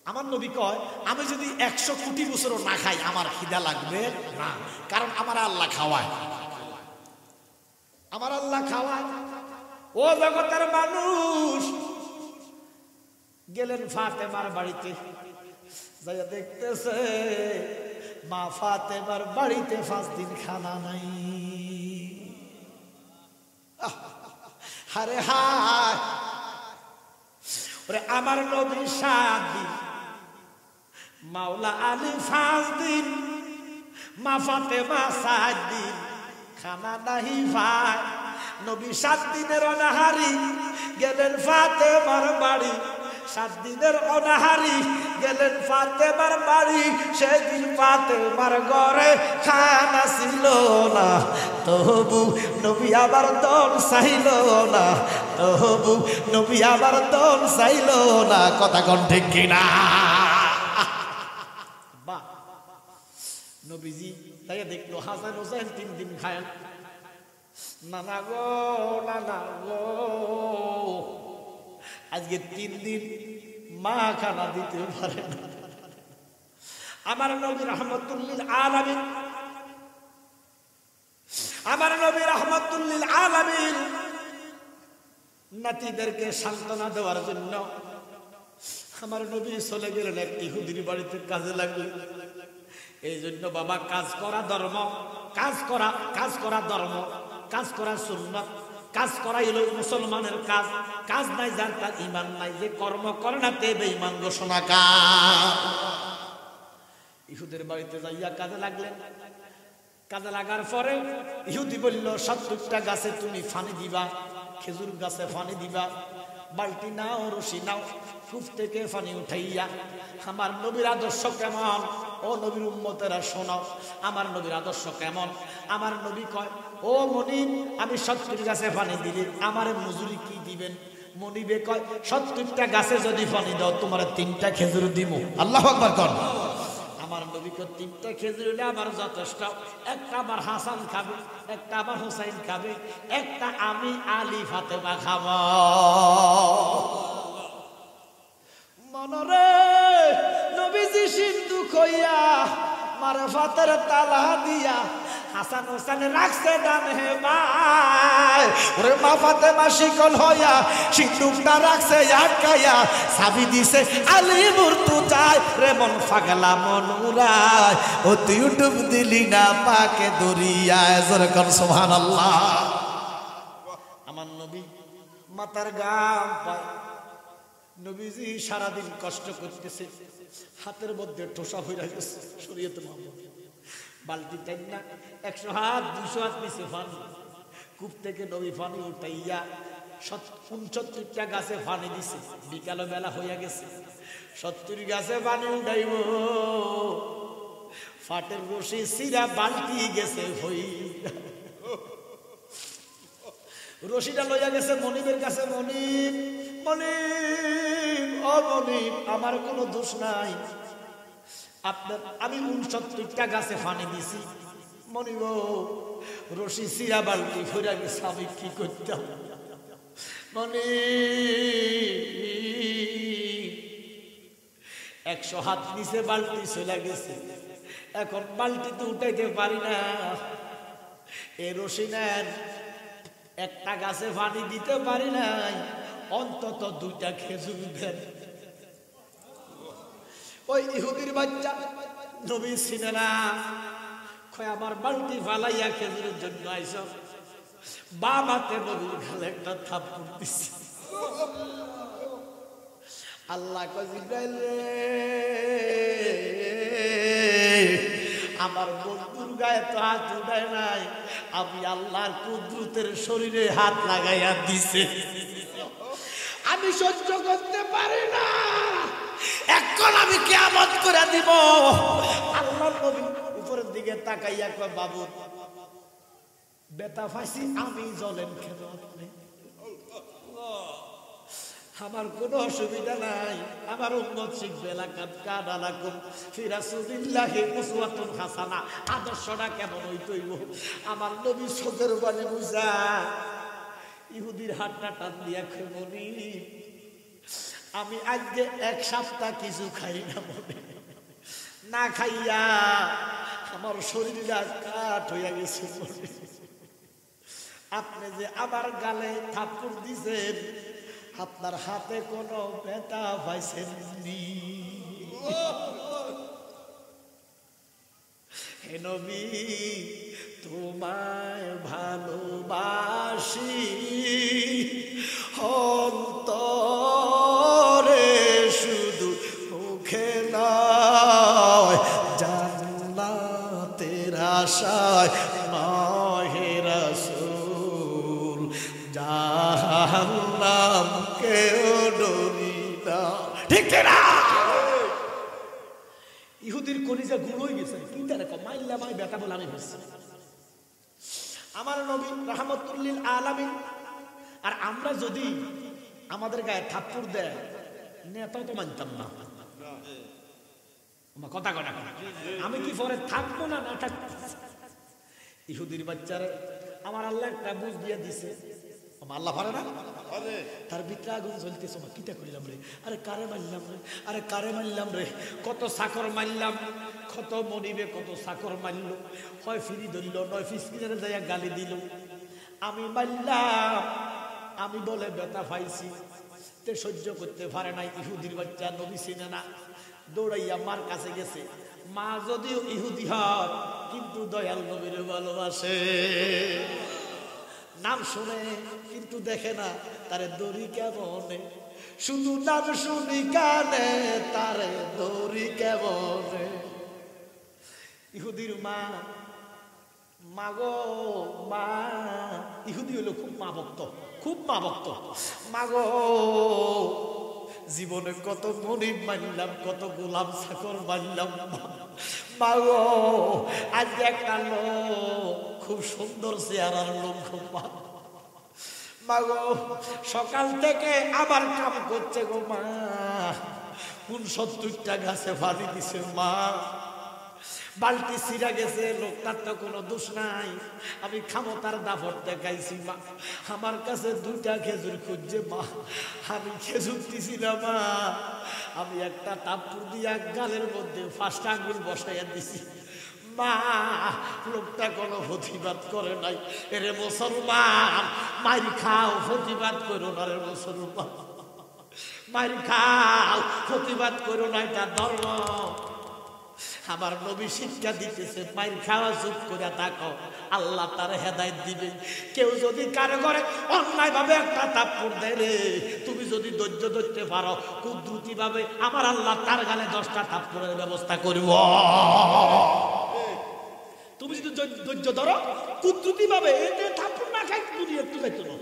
আমার নবী কয় আমি যদি 100 কোটি বছরও না খাই আমার খিদা লাগবে না, কারণ আমার আল্লাহ খাওয়ায়, আমার আল্লাহ খাওয়ায়। ও জগতের মানুষ, গেলেন ফাতেমার বাড়িতে, যাইয়া দেখতেছে মা ফাতেমার বাড়িতে 5 দিন খানা নাই। আরে হায়, ওরে আমার নবী 7 দিন, মাওলা আলী 5 দিন, মা ফাতেমা 7 দিন, খানা নাহি ভাই। নবী 7 দিনের অনাহারি, গেলেন ফাতেমার বাড়ি। 7 দিনের অনাহারি, গেলেন ফাতেমার বাড়ি। সেদিন ফাতেমার ঘরে খানা ছিল না, তবু নবী আবার দন চাইল না, তবু নবী আবার দন চাইল না। কথা কোন ঠিক কিনা? বাহ, নবীজি তাই দেখলো হাসান হোসেন 3 দিন খায় না গো, না গো, আজকে 3 দিন মা খানা দিতে পারে না। আমার নবী রহমতুল লিল আলামিন, আমার নবী রহমতুল লিল আলামিন নাতিদেরকে সান্ত্বনা দেওয়ার জন্য আমার নবী চলে গেলেন এক ইহুদির বাড়িতে কাজে লাগলেন। এই জন্য বাবা কাজ করা ধর্ম, কাজ করা ধর্ম, কাজ করা সুন্নাত, কাজ করাই হলো মুসলমানের কাজ। কাজ নাই যার তার ঈমান নাই, যে কর্ম করে না তে বেঈমান ঘোষণা কার। ইহুদের বাড়িতে যাইয়া কাজে লাগলেন। কাজে লাগার পরে ইহুদি বলল 70টা গাছে তুমি পানি দিবা, খেজুর গাছে পানি দিবা, বালতি নাও রশি নাও, কূপ থেকে পানি উঠাইয়া। আমার নবীর আদর্শ কেমন? ও নবীর উম্মতেরা শোনো, আমার নবীর আদর্শ কেমন? আমার নবী কয়, ও মনিব, আমি 70 গাছে পানি দিলে আমার মজুরি কি দিবেন? মনিবে কয় 70টা গাছে যদি পানি দাও তোমার 3টা খেজুর দিব। আল্লাহু আকবার কর। আমার নবীকে 3টা খেজুর হলে আমার যথেষ্ট। একটা আমার হাসান খাবে, একটা আমার হুসাইন খাবে, একটা আমি আলী ফাতেমা খাব। মনরে নবীজি সিন্ধু কইয়া মারফাতের তালা দিয়া হাসান হোসেন রাখছে ডানে ভাই। ওরে মা ফাতেমা শিকল হইয়া সিন্ধুকটা রাখছে আটকাইয়া, চাবি দিছে আলী মুর্তুজায়। রে মন পাগলা মন উড়ায়, ও তুই ডুব দিলি না পাকে দরিয়ায়। জোরে কর সুবহানাল্লাহ। আমার নবী মাথার ঘাম পায়। নবীজি সারাদিন কষ্ট করতেছে, হাতের মধ্যে ঠোসা হইয়া গেছে। শরীয়তে মুহাম্মদ বালতি টাইম না 100 হাত 200 হাত নিচে পানি, কূপ থেকে নবী পানি উঠাইয়া 69টা গাছে পানি দিছে। বিকাল বেলা হইয়া গেছে, 70 গাছে পানি উঠাইব। ফাটের রশি সিরা বালতি গেছে হই, রশিটা লইয়া গেছে মনিবের কাছে। মনিব, মনিব, ও মনিব, আমার কোনো দোষ নাই, আপনার আমি 69টা গাছে পানি দিছি। মনিব, রশি সিরা বালতি ফিরে গেছে, আমি কি করতাম? মনিব 100 হাত নিচে বালতি চলে গেছে, এখন বালতি তো উঠাইতে পারি না। এই রশি নেন, একটা গাছে পানি দিতে পারি নাই, অন্তত 2টা খেজুর দেন। ওই ইহুদির বাচ্চা নবী চিনে না, কয় আমার বালতি ফালাইয়া খেজুরের জন্য আইস। বাবাতে নবীর গালে একটা থাপ্পড় দিছে। আল্লাহ কয় জিবরাইল রে, আমার বন্ধুর গায়ে তো হাত উঠায় নাই, আমি আল্লাহর কুদরতের শরীরে হাত লাগাইয়া দিছে। আমি সহ্য করতে পারি না, এখন আমি কিয়ামত করে দিব। আল্লাহর নবী উপরে দিকে তাকাইয়া কয় বাবু বেতা ফাইছি আমি জ্বলেন কেন আপনি? আমার কোনো অসুবিধা নাই, আমার উম্মত শিখবে লাকাদ কানা লাকুম ফি রাসূলিল্লাহি উসওয়াতুন হাসানা। আদর্শটা কেমন হইতইব? আমার নবী চোখের পানি মুছা ইহুদির হাতটা টান দিয়া খেমনি আমি আজকে এক সপ্তাহ কিছু খাই না, মনে না খাইয়া আমার শরীরটা কাঠ হইয়া গেছে। আপনি যে আমার গালে থাপ্পড় দিছেন আপনার হাতে কোনো ব্যথা পাইছেন নি? হে নবী তোমায় ভালোবাসি অন্তরে শুধু মুখে নয়, জান্নাতের আশায় নহে রাসূল জাহান্নাম কেউ ডরি না। ঠিক না? ইহুদির কলিজা গুঁড়ো হয়ে গেছে। কিনতে দেখো মাইল্লা মাই বেটা বলে আমি বলছি আমার নবী রাহমাতুল লিল আলামিন। আর আমরা যদি আমাদের গায়ে থাপ্পড় দেয় নেতাও তো মানতাম না। কথা কথা আমি কি পরে থাকবো না না থাকবো? ইহুদির বাচ্চারে আমার আল্লাহ একটা বুঝ দিয়ে দিছে, আল্লাহ পারে না, তার ভিতরে আগুন জ্বলতেছে। কিটা করিলাম রে, আরে কারে মারলাম রে, আরে কারে মারলাম রে, কত চাকর মারলাম, কত মনিবে কত চাকর মারল, হয় ফিরি ধরল নয় ফিসকিনারে যাইয়া গালি দিল, আমি মারলাম, আমি বলে ব্যথা পাইছি, তে সহ্য করতে পারে নাই। ইহুদির বাচ্চা নবী চিনে না, দৌড়াইয়া মার কাছে গেছে। মা যদিও ইহুদি হয় কিন্তু দয়াল নবীর ভালোবাসে, নাম শুনে কিন্তু দেখে না তারে দড়ি কেমনে, শুধু নাম শুনি কানে তারে দড়ি কেমনে। ইহুদির মা মাগো মা, ইহুদি হলো খুব মা ভক্ত, খুব মা ভক্ত। মাগো জীবনে কত গরিব মানলাম, কত গোলাম চাকর মানলাম, মাগো আজ একটা লোক খুব সুন্দর চেহারার লোক, খুব মাগো সকাল থেকে আবার কাম করছে গো মা, 69টা গাছে পানি দিছে মা, বালতি ছিঁড়া গেছে, লোকটার তো কোনো দোষ নাই, আমি ক্ষমতার দাপট দেখাইছি মা, আমার কাছে 2টা খেজুর খুঁজছে মা, আমি খেজুর দিছি না মা, আমি একটা টাপ্পুর দিয়া গালের মধ্যে 5টা আঙ্গুল বসাইয়া দিছি মা, লোকটা কোনো প্রতিবাদ করে নাই। এরে মুসলমান মাইর খাও, প্রতিবাদ করো না রে মুসলমান, মাইর খাও, প্রতিবাদ করো না, এটা ধর্ম। আমার নবী শিক্ষা দিতেছে মাইর খাওয়া চুপ করে থাকো, আল্লাহ তার হেদায়েত দিবে। কেউ যদি কারো করে অন্যায় ভাবে একটা থাপ্পড় দেয় রে, তুমি যদি ধৈর্য ধরতে পারো, খুব দ্রুতি ভাবে আমার আল্লাহ তার গালে 10টা থাপ্পড়ের ব্যবস্থা করব। তুমি যদি ধৈর্য ধরো কুদ্রুতি ভাবে, এতে থাপ্পড় না খাই দুনিয়া একটু যাইতো না।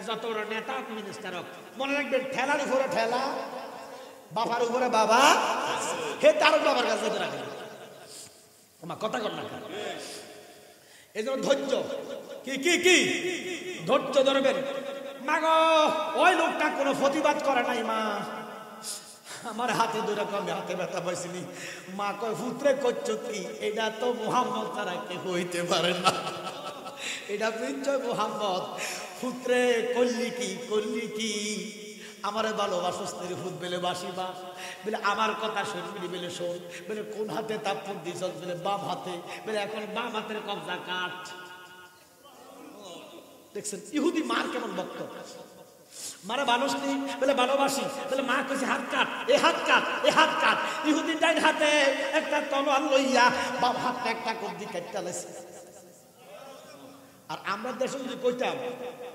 যত বড় নেতা মিনিস্টার হোক, মনে রাখবেন ঠেলার উপরে ঠেলা, বাবার উপরে বাবা, হে তার বাবার কাছে রাখে আমার কথা কর না। এই জন্য ধৈর্য, কি কি কি ধৈর্য ধরবেন। মা গো ওই লোকটা কোনো প্রতিবাদ করে নাই মা, আমার হাতে ধরে কমে হাতে ব্যথা পাইছিনি। মা কয় পুত্রে করছো কি, এটা তো মুহাম্মদ তারা কে হইতে পারে না, এটা নিশ্চয় মুহাম্মদ। পুত্রে করলি কি, করলি কি, আমারে ভালোবাসো স্ত্রী ফুট বেলে বাসিবা, বলে আমার কথা শুনবি, বলে শোন, বলে কোন হাতে থাপ্পড় দিছ, বলে বাম হাতে, বলে এখন বাম হাতের কবজা কাট। দেখছেন ইহুদি মার কেমন বক্ত, মারা মানুষ নেই বলে ভালোবাসি, বলে মা কইছে হাত কাট, এ হাত কাট, এ হাত কাট। ইহুদি ডাইন হাতে একটা তলোয়ার লইয়া বাম হাতে একটা কবজি কাটতে লাইছে। আর আমরা দেশে যদি কইতাম,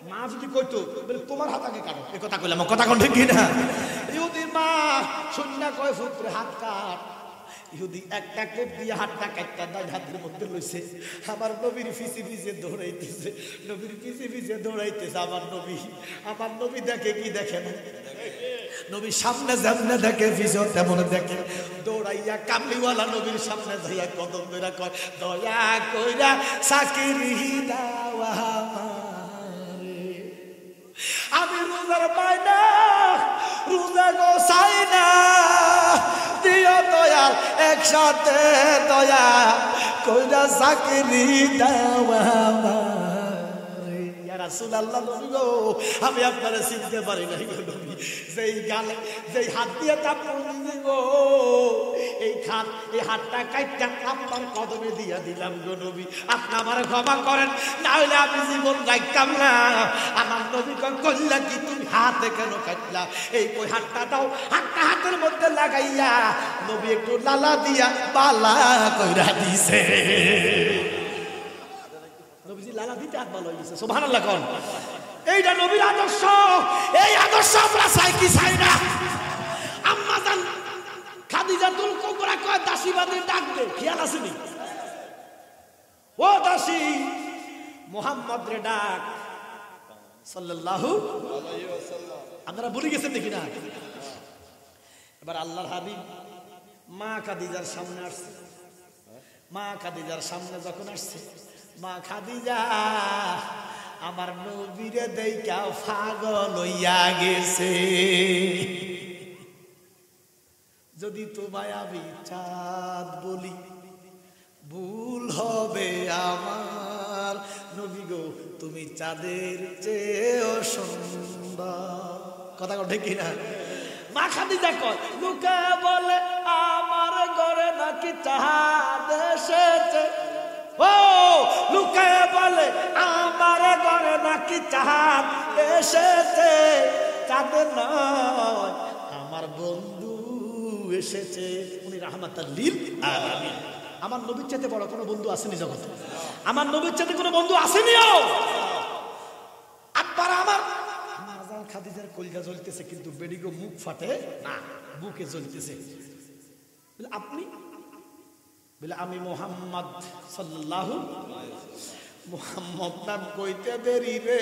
মা যদি কইতো বলে তোমার হাত আগে কাটো, এই কথা কইলাম, কথা কোন ঠিক না? ইহুদির মা শূন্য কয় পুত্র হাত কাট। ইহুদি একটা কোপ দিয়ে হাতটা কাটটা ডাইন হাতের মধ্যে লইছে। আমার নবীর পিছে পিছে দৌড়াইতেছে, নবীর পিছে পিছে দৌড়াইতেছে। আমার নবী দেখে কি দেখে না? নবী সামনে যেমনে দেখে পিছনে তেমন দেখে। দৌড়াইয়া কামলিওয়ালা নবীর সামনে যাইয়া কদম ধইরা কয় দয়া কইরা চাকরি দাও আমারে আমি রোজার পাইনা রোজা গো চাই না দিও দয়াল একসাথে দয়া কইরা চাকরি দাও আমারে ইয়া রাসূলুল্লাহ নবী গো আমি আপনারে চিনতে পারি নাই গো নবী যেই গালে যেই হাত দিয়ে কাপড় দিছি গো এই হাতটা কাইটা আপনার কদমে দিয়া দিলাম গো নবী আপনি আমারে ক্ষমা করেন না হইলে আমি জীবন রাখতাম না আমার নবী কইলা কি তুমি হাতে কেন কাটলা এই কই হাতটা দাও হাতটা হাতের মধ্যে লাগাইয়া নবী একটু লালা দিয়া বালা কইরা দিছে নবীজি লালা দিতে হাত ভালো হইছে সুবহানাল্লাহ কোন এইটা নবীর আদর্শ এই আদর্শ আমরা চাই কি চাই না আম্মা জান খাদিজাতুল কুবরা কয় দাসীবাদের ডাক দে খেয়াল আসেনি ও দাসী মুহাম্মদ রে ডাক সাল্লাল্লাহু আলাইহি ওয়াসাল্লাম আপনারা ভুলে গেছেন দেখি না এবার আল্লাহর হাবিব মা খাদিজার সামনে আসছে মা খাদিজার সামনে যখন আসছে মা খাদিজা আমার নবীরে দেইখা পাগল হইয়া গেছে যদি তোমায় আমি চাঁদ বলি ভুল হবে আমার নবী গো তুমি চাঁদের চেয়েও সুন্দর কথা ঠিক কিনা মা খাদিজা কয় লোকে বলে আমার ঘরে নাকি চাঁদ এসেছে ও লোকে বলে আমার ঘরে নাকি চাঁদ এসেছে চাঁদ নয় আমার বন্ধু এসেছে উনি রাহমাতাল লিল আলামিন আমার নবীর চাইতে বড় কোনো বন্ধু আসেনি জগতে আমার নবীর চাইতে কোনো বন্ধু আসেনিও আব্বার আমার মাজান খাদিজার কলজা জ্বলতেছে কিন্তু বেডিগো মুখ ফাটে না বুকে জ্বলতেছে বলে আপনি বলে আমি মুহাম্মদ সাল্লাল্লাহু মুহাম্মদ নাম কইতে দেরি রে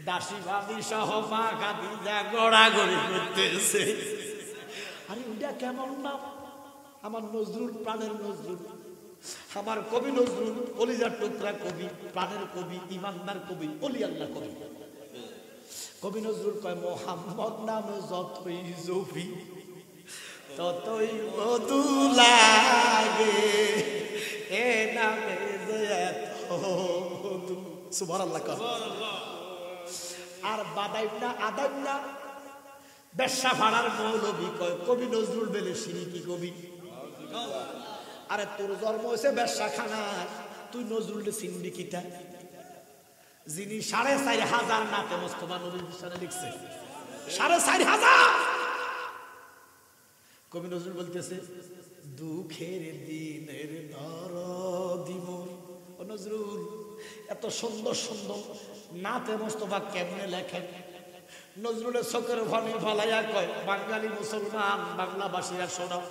দাসী ভাবি সহ মা খাদিজা গড়াগড়ি করতেছে আরে ওইটা কেমন নাম আমার নজরুল প্রাণের নজরুল আমার কবি নজরুল কলিজার টুকরা কবি প্রাণের কবি ইমানদার কবি ওলি আল্লাহ কবি কবি নজরুল কয় মোহাম্মদ নাম যতই জফি ততই মধু লাগে এ নামে যে এত মধু সুবহানাল্লাহ আর বাদাইব না আদাইব না বেশ্যা ভাড়ার মৌলবী কয় কবি নজরুল বেলে সিরিকি কবি আরে তোর জন্ম হয়েছে বেশ্যা খানা তুই নজরুল চিনবি কিটা যিনি ৪৫০০ নাতে মোস্তফা নবীর পিছনে লিখছে ৪৫০০ কবি নজরুল বলতেছে দুঃখের দিনের দরদি মোর ও নজরুল এত সুন্দর সুন্দর নাতে মোস্তফা কেমনে লেখেন নজরুলের চোখের পানি ফালাইয়া কয় বাঙালি মুসলমান বাংলাভাষীরা শোনাও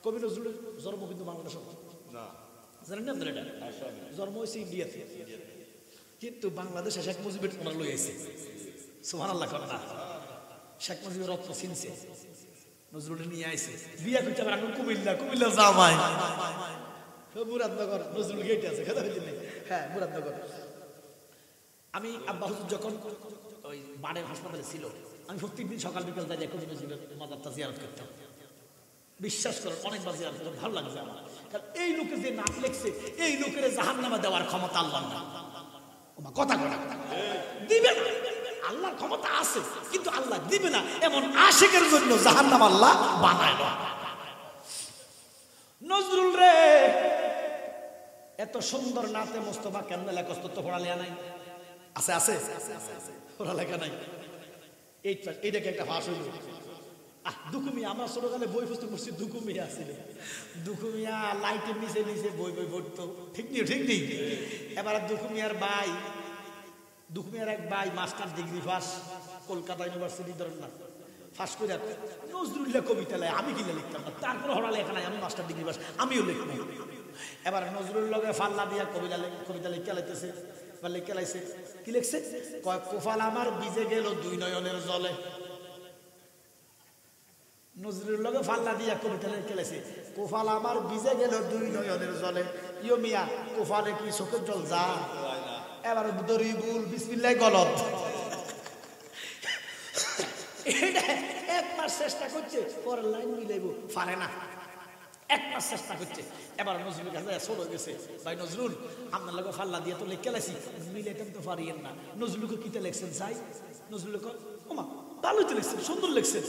কবি নজরুলের জন্ম কিন্তু বাংলাদেশ না জানেন না আপনারা এটা জন্ম হয়েছে ইন্ডিয়াতে কিন্তু বাংলাদেশে শেখ মুজিবের ওনার লই আইছে সুবহানাল্লাহ না শেখ মুজিবের রত্ন চিনছে নজরুল নিয়ে আইছে বিয়া করতে আবার এখন কুমিল্লা জামাই মুরাদনগর নজরুল গেট আছে কথা বলছেন হ্যাঁ মুরাদনগর আমি আব্বা হুজুর যখন ওই বাড়ির হাসপাতালে ছিল আমি প্রত্যেকদিন সকাল বিকাল যাই কবি নজরুলের মাজারটা জিয়ারত করতাম বিশ্বাস করেন অনেকবার জিয়ারত করতে ভালো লাগছে আমার কারণ এই লোকে যে নাম লেখছে এই লোকের জাহান্নামে দেওয়ার ক্ষমতা আল্লাহর না ওমা কথা দিবে না আল্লাহর ক্ষমতা আছে কিন্তু আল্লাহ দিবে না এমন আশিকের জন্য জাহান্নাম আল্লাহ বানায় না নজরুল রে এত সুন্দর নাতে মোস্তফা কেমনে লেখস তো পড়ালেখা নাই আছে আছে পড়ালেখা নাই এইটাকে একটা ভাষ হইল দুকুমিয়া আমরা ছোটকালে বই পুস্তক পড়ছি দুকুমিয়া আছিল দুকুমিয়া লাইটের নিচে নিচে বই পড়তো ঠিক নেই এবার দুকুমিয়ার এক ভাই master degree pass Kolkata university ধরেন না ফাঁস করে নজরুল্লাহ কবিতা লাই আমি কিনে লিখতাম না তারপরে পড়ালেখা নাই আমি মাস্টার ডিগ্রি পাস আমিও লিখব এবার নজরুল লগে ফাল্লা দিয়া কবিতা লিখে লাইতেছে লিখে লাইছে কি লিখছে কয় কোফাল আমার ভিজে গেল দুই নয়নের জলে নজরুল লগে ফাল্লা দিয়া কবিতা খেলেছে, কোফাল আমার ভিজে গেল দুই নয়নের জলে। ইয়ো মিয়া, কোফালে কি চোখের জল যা? এবার দরিবুল বিসমিল্লাহ গলত। এক মাস চেষ্টা করছে, পরের লাইন মিলাইব পারে না, এক মাস চেষ্টা করছে। এবার নজরুল কাছে ছোট গেছে, ভাই নজরুল আপনার লগে ফাল্লা দিয়ে তো লিখে লাইছি, মিলাইতাম তো পারিয়েন না। নজরুলকে কিতা লেখছেন চাই? নজরুল ওমা ভালোই তো লিখছেন, সুন্দর লিখছেন।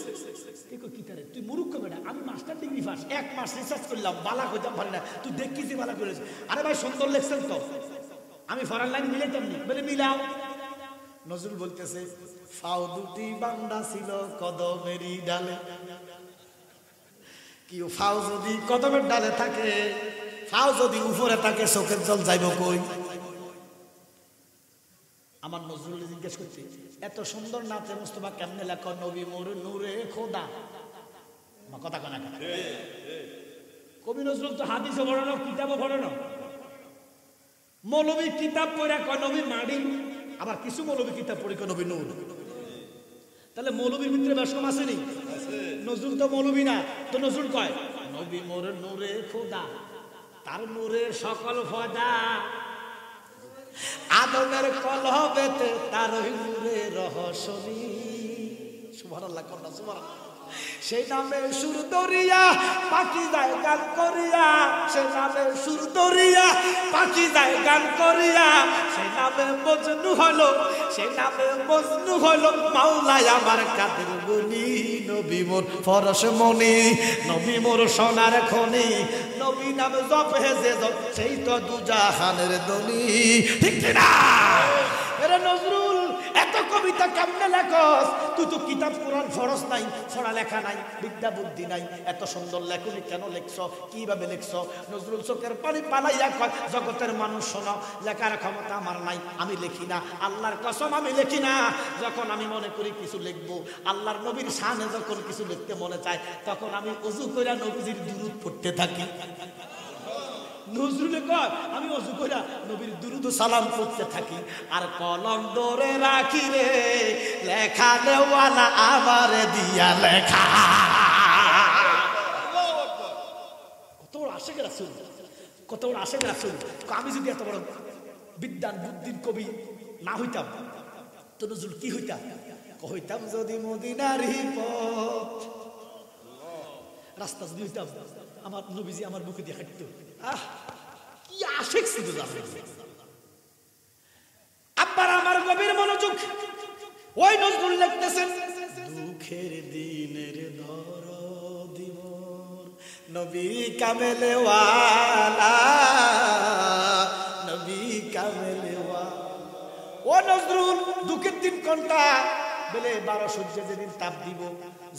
কিতারে তুই মুরুক্ষ বেটা, আমি মাস্টার ডিগ্রি পাস, এক মাস রিসার্চ করলাম, বালা কইতাম পারি না, তুই দেখছিস বালা করেছিস। আরে ভাই সুন্দর লিখছেন তো, আমি ফরান লাইন মিলাইতাম নি, বলে মিলাও। নজরুল বলতেছে, ফাও দুটি বান্দা ছিল কদমেরই ডালে। কি ফাও যদি কদমের ডালে থাকে, ফাও যদি উপরে থাকে, চোখের জল যাইব কই? আমার নজরুল জিজ্ঞেস করছে, এত সুন্দর নাচে মুস্তফা কেমনে লেখো? নবী মোর নূরে খোদা। কথা কনা কবি নজরুল তো হাদিসও পড়ে না, কিতাবও পড়ে না। মৌলবী কিতাব পড়ে কয় নবী মাড়ি, আবার কিছু মৌলবী কিতাব পড়ে কয় নবী নূর। তাহলে মৌলবীর ভিতরে বেশকম আসেনি? নজরুল তো মৌলবী না, তো নজরুল কয় নবী মোর নূরে খোদা, তার নূরের সকল ফয়দা। আদমের কলবেতে তার নূরে রহস্যনি। সুবহানাল্লাহ, কন্যা সুবহানাল্লাহ। সেই নামে সুর দরিয়া পাখি যায় গান করিয়া, সেই নামে সুর দরিয়া পাখি যায় গান করিয়া। সেই নামে মজনু হলো, সেই নামে মজনু হলো মাওলায় আমার কাদের গনি। নবী মোর পরশমণি, নবী মোর সোনার খনি, নবী নাম জপে যে জপ, সেই তো দুজাহানের দনি। ঠিক না? এরে নজরুল, এত কবিতা কেমনে লেখস? তুই তো কিতাব কোরআন ফরজ নাই, পড়া লেখা নাই, বিদ্যা বুদ্ধি নাই, এত সুন্দর লেখনি কেন লেখছ? কিভাবে লেখছ? নজরুল চোখের পানি পালাইয়া কয়, জগতের মানুষ শোনো, লেখার ক্ষমতা আমার নাই, আমি লিখি না, আল্লাহর কসম আমি লিখি না। যখন আমি মনে করি কিছু লিখবো, আল্লাহর নবীর শানে যখন কিছু লিখতে মনে চায়, তখন আমি ওযু কইরা নবীজির দুরূদ পড়তে থাকি। নজরুলে কয় আমি ওযু কইরা নবীর দুরূদ ও সালাম করতে থাকি। আর কলম ধরে রাখি রে, লেখা দেওয়ালা আমারে দিয়া লেখা। কত বড় আশেক রাসূল, কত বড় আশেক রাসূল। আমি যদি এত বড় বিদ্যান বুদ্ধির কবি না হইতাম, তো নজরুল কি হইতাম? হইতাম যদি মদিনার পথ, রাস্তা যদি হইতাম, আমার নবীজি আমার বুকে দিয়ে হাঁটতো। আহ কি আশেক ছিল জানেন। আব্বার আমার গভীর মনোযোগ, ওই নজরুল লিখতেছেন, দুঃখের দিনের দরদি মোর নবী কামেলে ওয়ালা, নবী কামেলে ওয়ালা। ও নজরুল, দুঃখের দিন কোনটা? বলে 12 সূর্যে যেদিন তাপ দিব,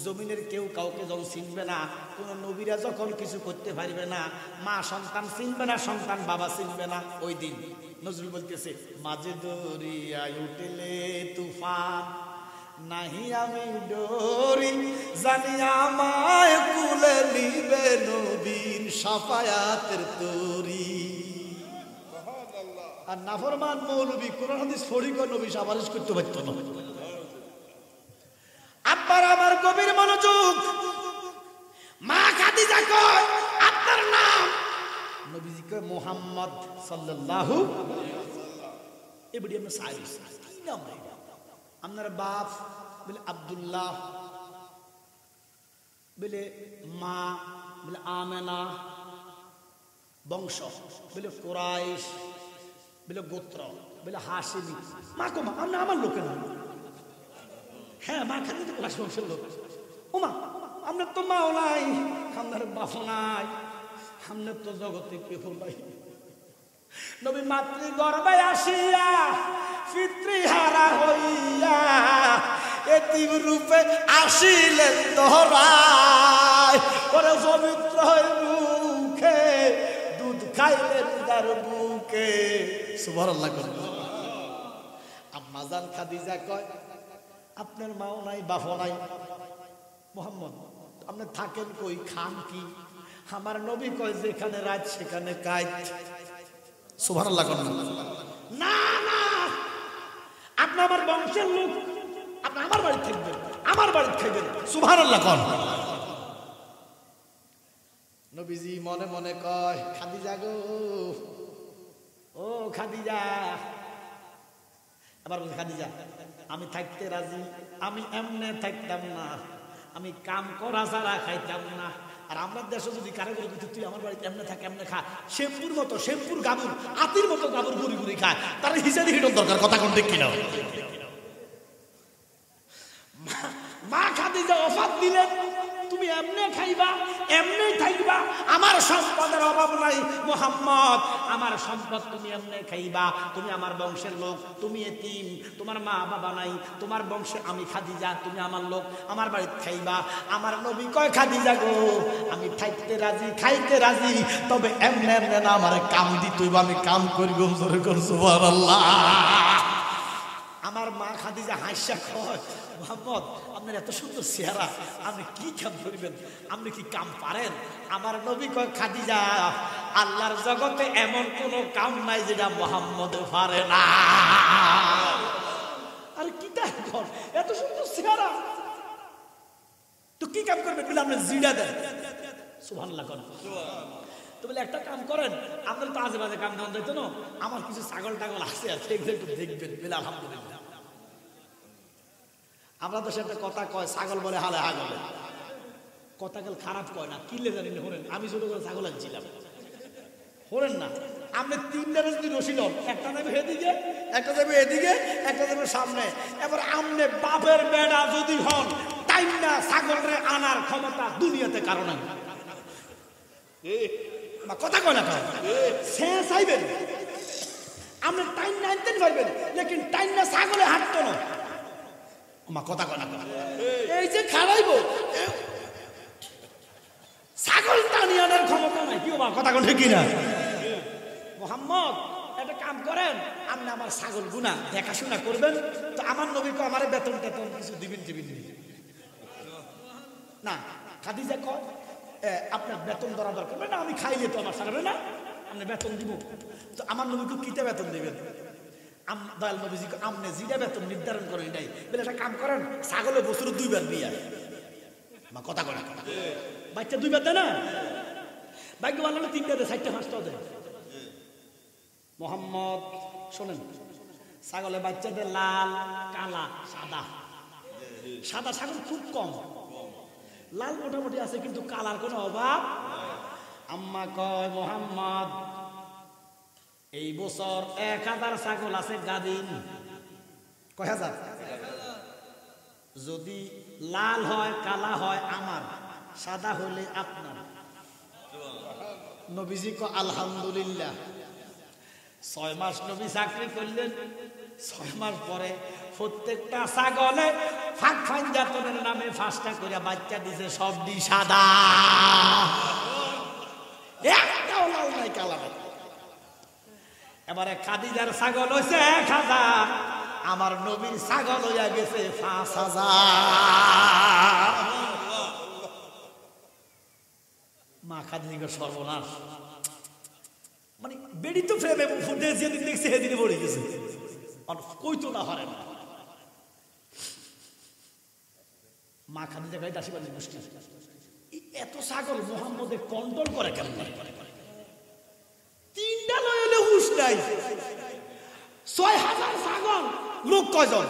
জমিনের কেউ কাউকে যখন চিনবে না, কোন নবীরা যখন কিছু করতে পারবে না, মা সন্তান চিনবে না, সন্তান বাবা চিনবে না, ওই দিন। নজরুল বলতেছে, মাঝে দরিয়ায় উঠলে তুফান, নাহি আমি ডরি, জানি আমায় কুলে নিবে নবীর শাফায়াতের তরি। আর নাফরমান মৌলবী কোরআন হাদিস পড়ি কো নবী সাবারিশ করতে পারতো না। আব্বার আমার গভীর মনোযোগ, মা খাদিজা কয় আপনার নাম? নবীজি কয় মুহাম্মদ সাল্লাল্লাহু এবারে আমরা সাইজ কি নাম? আপনার বাপ বলে আব্দুল্লাহ, বলে মা বলে আমেনা, বংশ বলে কুরাইশ, বলে গোত্র বলে হাশিমি। মা কো মা আমরা আমার লোকের নাম। হ্যাঁ, মা খালি তো কুরাইশ বংশের লোক। ও মা, আপনার তো মাও নাই, আপনার বাপও নাই, আপনার তো জগতে কেউ নাই। নবী মাতৃ গর্ভে আসিয়া পিতৃহারা হইয়া এতিম রূপে আসিলেন ধরায়, ওরে পবিত্র হয়ে মুখে দুধ খাইলেন তার বুকে। সুবহানাল্লাহ। আম্মা জান খাদিজা কয় আপনার মাও নাই, বাপও নাই, মুহাম্মদ আপনি থাকেন কই, খান কি? আমার নবী কয় যেখানে রাত সেখানে কাজ। সুবহানাল্লাহ। না না, আপনি আমার বংশের লোক, আপনি আমার বাড়ি থাকবেন, আমার বাড়ি খাইবেন। সুবহানাল্লাহ। নবীজি মনে মনে কয়, খাদিজা গো, ও খাদিজা। আবার বলছে, খাদিজা আমি থাকতে রাজি, আমি এমনে থাকতাম না, আমি কাম করা ছাড়া খাইতাম না। আর আমরা দেশে যদি কারো করে কিন্তু তুই আমার বাড়িতে এমনে থাক, এমনে খা, শ্যাম্পুর মতো, শ্যাম্পুর গাবুর, আতির মতো গাবুর গুড়ি গুড়ি খায়, তার হিসাবে হিটন দরকার। কথা কোন ঠিক কিনা? মা খাদিজা অফাত দিলেন, তুমি এমনে খাইবা, এমনে থাকবা, আমার সম্পদের অভাব নাই মুহাম্মদ, আমার সম্পদ তুমি এমনে খাইবা, তুমি আমার বংশের লোক, তুমি এতিম, তোমার মা বাবা নাই, তোমার বংশে আমি খাদিজা, তুমি আমার লোক, আমার বাড়িতে খাইবা। আমার নবী কয়, খাদিজা গো আমি থাকতে রাজি, খাইতে রাজি, তবে এমনে এমনে না, আমার কাম দিতেইব, আমি কাম করিব। জোরে কর সুবহানাল্লাহ। আমার মা খাদিজা হাসিয়া কয়, মুহাম্মদ আপনার এত সুন্দর চেহারা, আপনি কি কাম করিবেন, আপনি কি কাম পারেন? আমার নবী কয়, খাদিজা আল্লাহর জগতে এমন কোন কাম নাই যেটা মুহাম্মদ পারে না। আরে কি তাই কর, এত সুন্দর চেহারা, তো কি কাম করবেন বলে আপনি জিডা দেন। সুবহানাল্লাহ করেন। তো বলে একটা কাম করেন, আপনার তো আজে বাজে কাম ধান দিত না, আমার কিছু ছাগল টাগল আছে, সেগুলো একটু দেখবেন। বলে আলহামদুলিল্লাহ। আমরা তো সেটা কথা কয়, ছাগল বলে হালে হাগলে, কথা গেল খারাপ কয় না, কিনলে জানি না। হলেন আমি ছোট করে ছাগল আনছিলাম, হলেন না, আপনি তিনটা যদি রশি লন, একটা যাবে এদিকে, একটা যাবে এদিকে, একটা যাবে সামনে, এবার আপনি বাপের বেড়া যদি হন, টাইম না ছাগলের আনার ক্ষমতা দুনিয়াতে কারণ নাই। কথা কয় না, সে চাইবেন আপনি টাইম না আনতে পারবেন, লেকিন টাইম না ছাগলে হাঁটতো না। কথা কয় না, এই যে খারাইব ছাগল টানি আনার ক্ষমতা নাই। কি বাবা কথা কয় কি না? মুহাম্মদ একটা কাম করেন, আপনি আমার ছাগল গুনা দেখাশোনা করবেন, তো আমার নবীকে আমার বেতন টেতন কিছু দিবেন না। খাদিজা কয়, আপনার বেতন ধরা দরকার না, আমি খাইলে তো আমার সারবে না, আপনি বেতন দিব। তো আমার নবীকে কিটা বেতন দিবেন? দয়াল নবীজি আমনে জিরা বেতন নির্ধারণ করেন এটাই। বলে একটা কাম করেন, ছাগলে বছর 2 বার বিয়া। আমার কথা কয় না, বাচ্চা 2 বার দেয় না, ভাগ্য ভালো হলে 3টা দেয়, 4টা 5টাও দেয়। মোহাম্মদ শোনেন, ছাগলে বাচ্চাদের লাল, কালা, সাদা। সাদা ছাগল খুব কম, লাল মোটামুটি আছে, কিন্তু কালার কোনো অভাব। আম্মা কয়, মোহাম্মদ এই বছর 1000 ছাগল আছে গাদিন। কয় হাজার? যদি লাল হয়, কালা হয় আমার, সাদা হলে আপনার। নবীজি কয়, আলহামদুলিল্লাহ। 6 মাস নবী চাকরি করলেন, 6 মাস পরে প্রত্যেকটা ছাগলে ফাঁক ফাঞ্জাতনের নামে 5টা করে বাচ্চা দিছে, সবটি সাদা, একটাও লাল নাই, কালা নাই। এবারে খাদিজার ছাগল হয়েছে 1000, আমার নবীর ছাগল হইয়া গেছে 5000। মা খাদিজাকে সর্বনাশ, মানে বেড়ি তো ফ্রেমে যেদিন দেখছে সেদিনে পড়ে গেছে, কইতো না হারে না। মা খাদিজা গায়ে দাসী বাজি মুশকিল, এত ছাগল মুহাম্মদে কন্ট্রোল করে কেমন? 3টা লইলে হুশ নাই, 6000 ছাগল, লোক কয়জন?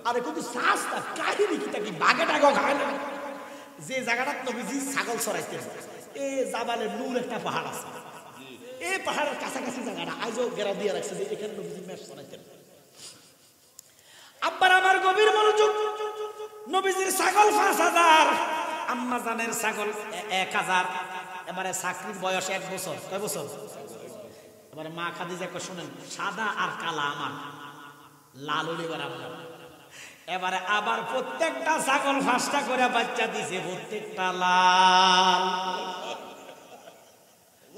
আরে কিন্তু সাস্তা কাহিনী কি, তাকি বাঘে টাকা খায় না। যে জায়গাটা নবীজি ছাগল চড়াইতেন, এ জাবালে নূর একটা পাহাড় আছে, এই পাহাড়ের কাছাকাছি জায়গাটা আজও গেরা দিয়ে রাখছে, যে এখানে নবীজি মেষ চড়াইতেন। আব্বার আমার গভীর মনোযোগ, নবীজির ছাগল 5000, আম্মা জানের ছাগল 1000। এবারে চাকরির বয়স 1 বছর। কয় বছর? এবারে মা খাদিজাকে শুনেন, সাদা আর কালা আমার, লাল হলিবার আপনার। এবারে আবার প্রত্যেকটা ছাগল 5টা করে বাচ্চা দিছে, প্রত্যেকটা লাল।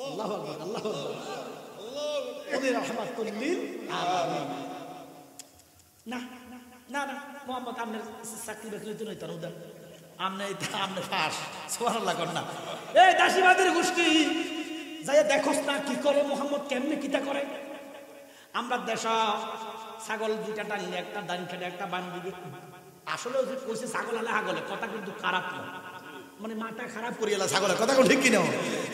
আল্লাহু আকবার, আল্লাহু আকবার, ওদের রহমাতুল লিল আলামিন। না না না, মুহাম্মদ আপনার চাকরি বাকরি তো নয়, তার উদার আমনে ফাঁস। সুবহানাল্লাহ কর না। এই দাসীবাদের গোষ্ঠী যাই দেখোস না কি করে মুহাম্মদ, কেমনে কিতা করে। আমরা দেশ ছাগল 2টা টানলে, একটা দান খেলে, একটা বান দিবে। আসলে কইছে ছাগল আলে হাগলে, কথা কিন্তু খারাপ না। মানে মাটা খারাপ করিয়ালা ছাগলের কথা ঠিক কিনা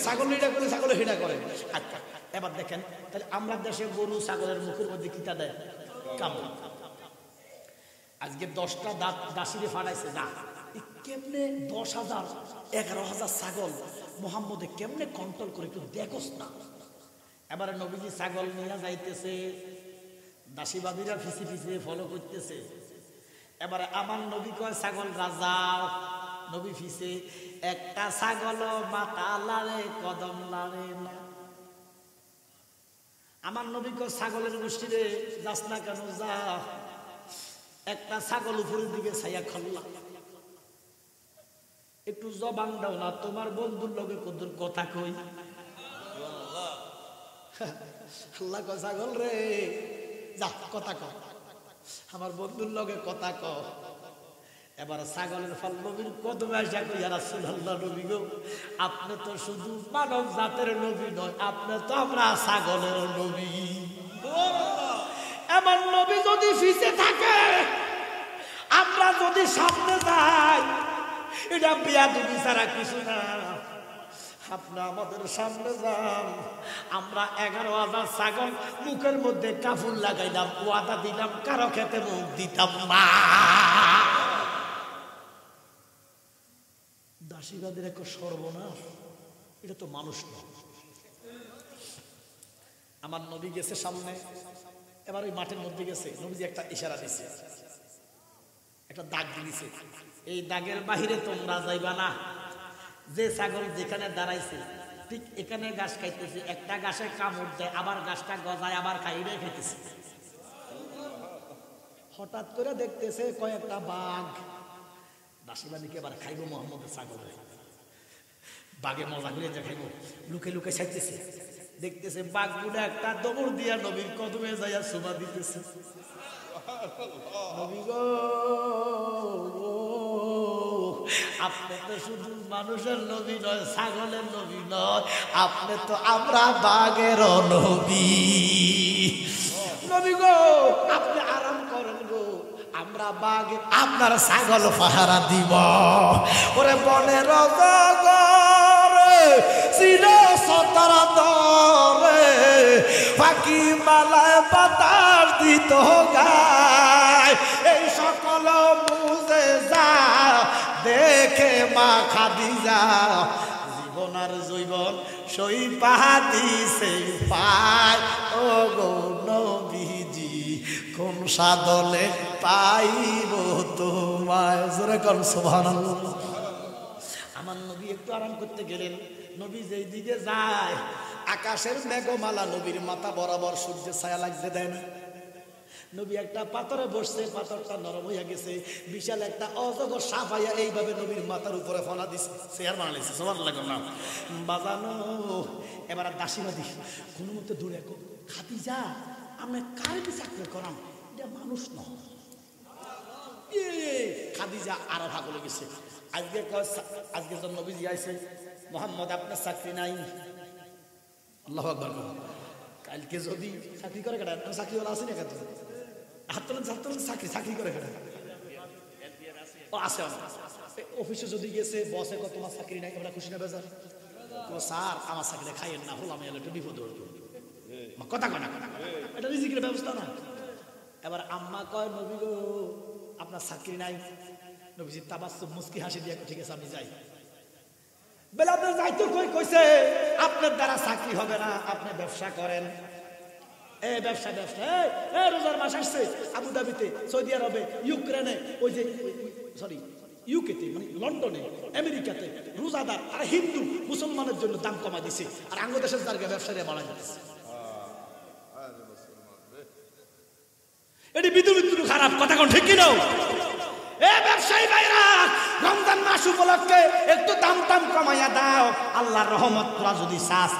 ছাগল এটা করে ছাগল হেটা করে আচ্ছা এবার দেখেন তাহলে আমরা দেশে গরু ছাগলের মুখের মধ্যে কিটা দেয় কামড় আজকে 10টা দাঁত দাসিরে ফাটাইছে না কেমনে 10,000 11,000 ছাগল মোহাম্মদে কেমনে কন্ট্রোল করে একটু দেখোস না এবারে নবীজি ছাগল নিয়ে যাইতেছে দাসীবাদীরা ফিসি ফিসি ফলো করতেছে এবারে আমার নবী কয় ছাগল রাজাও নবী ফিসে একটা ছাগল মাথা লাড়ে কদম লাড়ে না আমার নবী কয় ছাগলের গোষ্ঠীরে যাস না কেন যা একটা ছাগল উপরের দিকে ছায়া খল্লা একটু জবান দাও না তোমার বন্ধুর লগে কদুর কথা কই আল্লাহ কয় ছাগল রে যা কথা কও আমার বন্ধুর লগে কথা কও এবার ছাগলের ফল নবীর কদমে আসা কই ইয়া রাসূলুল্লাহ নবী গো আপনি তো শুধু মানব জাতের নবী নয় আপনি তো আমরা ছাগলের নবী এমন নবী যদি ফিসে থাকে আমরা যদি সামনে যাই এটা বেয়াদবি ছাড়া কিছু না আপনি আমাদের সামনে যান আমরা 11,000 ছাগল মুখের মধ্যে কাফুর লাগাইলাম ওয়াদা দিলাম কারো খেতে মুখ দিতাম না দাসীবাদের এক সর্বনাশ এটা তো মানুষ না আমার নবী গেছে সামনে এবার ওই মাঠের মধ্যে গেছে নবীজি একটা ইশারা দিছে একটা দাগ দিয়েছে এই দাগের বাহিরে তোমরা যাইবা না যে ছাগল যেখানে দাঁড়াইছে ঠিক এখানে ঘাস খাইতেছে একটা ঘাসে কামড় দেয় আবার ঘাসটা গজায় আবার খাইবে খাইতেছে হঠাৎ করে দেখতেছে কয়েকটা বাঘ দাসীবাদীকে এবার খাইব মোহাম্মদের ছাগল বাঘে মজা করে যে খাইব লুকে লুকে ছাইতেছে দেখতেছে বাঘগুলো একটা দৌড় দিয়া নবীর কদমে যাইয়া সুমা দিতেছে নবী গো আপনি তো শুধু মানুষের নবী নয় ছাগলের নবী নয় আপনি তো আমরা বাঘের নবী নবী গো আপনি আরাম করেন গো আমরা বাঘ আপনার ছাগল পাহারা দিব ওরে বনের ছিল সতর দরে পাখি মালায় বাতাস দিত গায় এই সকল বুঝে যা দেখে মা খাদিজা জীবন আর জৈবন সই পাহাদিছে পায় ও গো নবীজি কোন সাদলে পাইব তোমায় জোরে কোন সুবহানাল্লাহ আমার নবী একটু আরাম করতে গেলেন নবী যেই দিকে যায় আকাশের মেঘমালা নবীর মাথা বরাবর সূর্যের ছায়া লাগতে দেয় না নবী একটা পাথরে বসছে পাথরটা নরম হইয়া গেছে বিশাল একটা অজগর সাপ আইয়া এইভাবে নবীর মাথার উপরে ফলা দিছে চেয়ার বানাইছে সুবহানাল্লাহ না বাজানো এবার দাসীবাদী কোনো মতে দূরে খাদিজা আমরা কার চাকরি করাম এটা মানুষ নয় খাদিজা আরো ভাগ হয়ে গেছে আজকে যখন নবীজি আইছে মোহাম্মদ আপনার চাকরি নাই আল্লাহু আকবার কালকে যদি চাকরি করে কেটে চাকরিওয়ালা আছে না কেটে হাত চাকরি করে কেটে ও আছে অফিসে যদি গেছে বসে কত তোমার চাকরি নাই আমরা খুশি না বেজার স্যার আমার চাকরি খাইয়েন না হল আমি একটু বিপদ কথা কয় না এটা রিজিকের ব্যবস্থা না এবার আম্মা কয় নবী গো আপনার চাকরি নাই নবীজি তাবাসসুম মুস্কি হাসি দিয়ে ঠিক আছে আমি যাই বেলা আপনার যাইতে কইছে আপনার দ্বারা চাকরি হবে না আপনি ব্যবসা করেন ব্যবসা রোজার মাস আসছে আবুধাবিতে সৌদি আরবে ইউক্রেনে ওই যে সরি ইউকেতে মানে লন্ডনে আমেরিকাতে রোজাদার আর হিন্দু মুসলমানের জন্য দাম কমা দিছে আর বাংলাদেশের জায়গায় ব্যবসায়ীরা বাড়াই দিচ্ছে এটি বিদ্যুৎ খারাপ কথা কোন ঠিক কিনা ব্যবসায়ী ভাইরা রমজান মাস উপলক্ষে একটু দাম কমাইয়া দাও আল্লাহর রহমত তোরা যদি চাস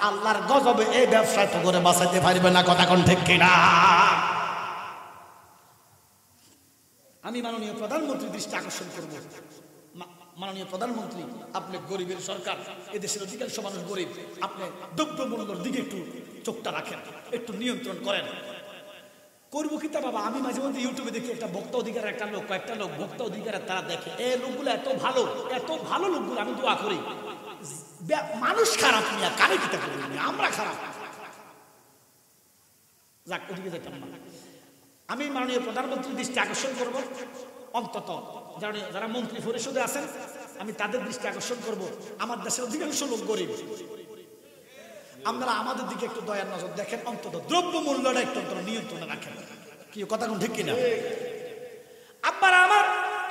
আল্লাহর গজবে এই ব্যবসায় তো করে বাঁচাইতে পারবে না কথা কোন ঠিক কিনা আমি মাননীয় প্রধানমন্ত্রীর দৃষ্টি আকর্ষণ করব মাননীয় প্রধানমন্ত্রী আপনি গরিবের সরকার এদেশের অধিকাংশ মানুষ গরিব আপনি দ্রব্য মূল্যের দিকে একটু চোখটা রাখেন একটু নিয়ন্ত্রণ করেন করবো কি তা বাবা? আমি মাঝে মধ্যে ইউটিউবে দেখি একটা ভোক্তা অধিকার একটা লোক, কয়েকটা লোক ভোক্তা অধিকারের তারা দেখে, এই লোকগুলো এত ভালো লোকগুলো, আমি দোয়া করি মানুষ খারাপ নিয়ে কারে কিতা করি, আমরা খারাপ। যাক, ওদিকে যেতাম না। আমি মাননীয় প্রধানমন্ত্রীর দৃষ্টি আকর্ষণ করব, অন্তত যারা মন্ত্রী পরিষদে আছেন আমি তাদের দৃষ্টি আকর্ষণ করব, আমার দেশের অধিকাংশ লোক গরিব, আপনারা আমাদের দিকে একটু দয়ার নজর দেখেন, অন্তত দ্রব্য মূল্যটা একটু নিয়ন্ত্রণে রাখেন। কি কথা কোন ঠিক কিনা? আব্বার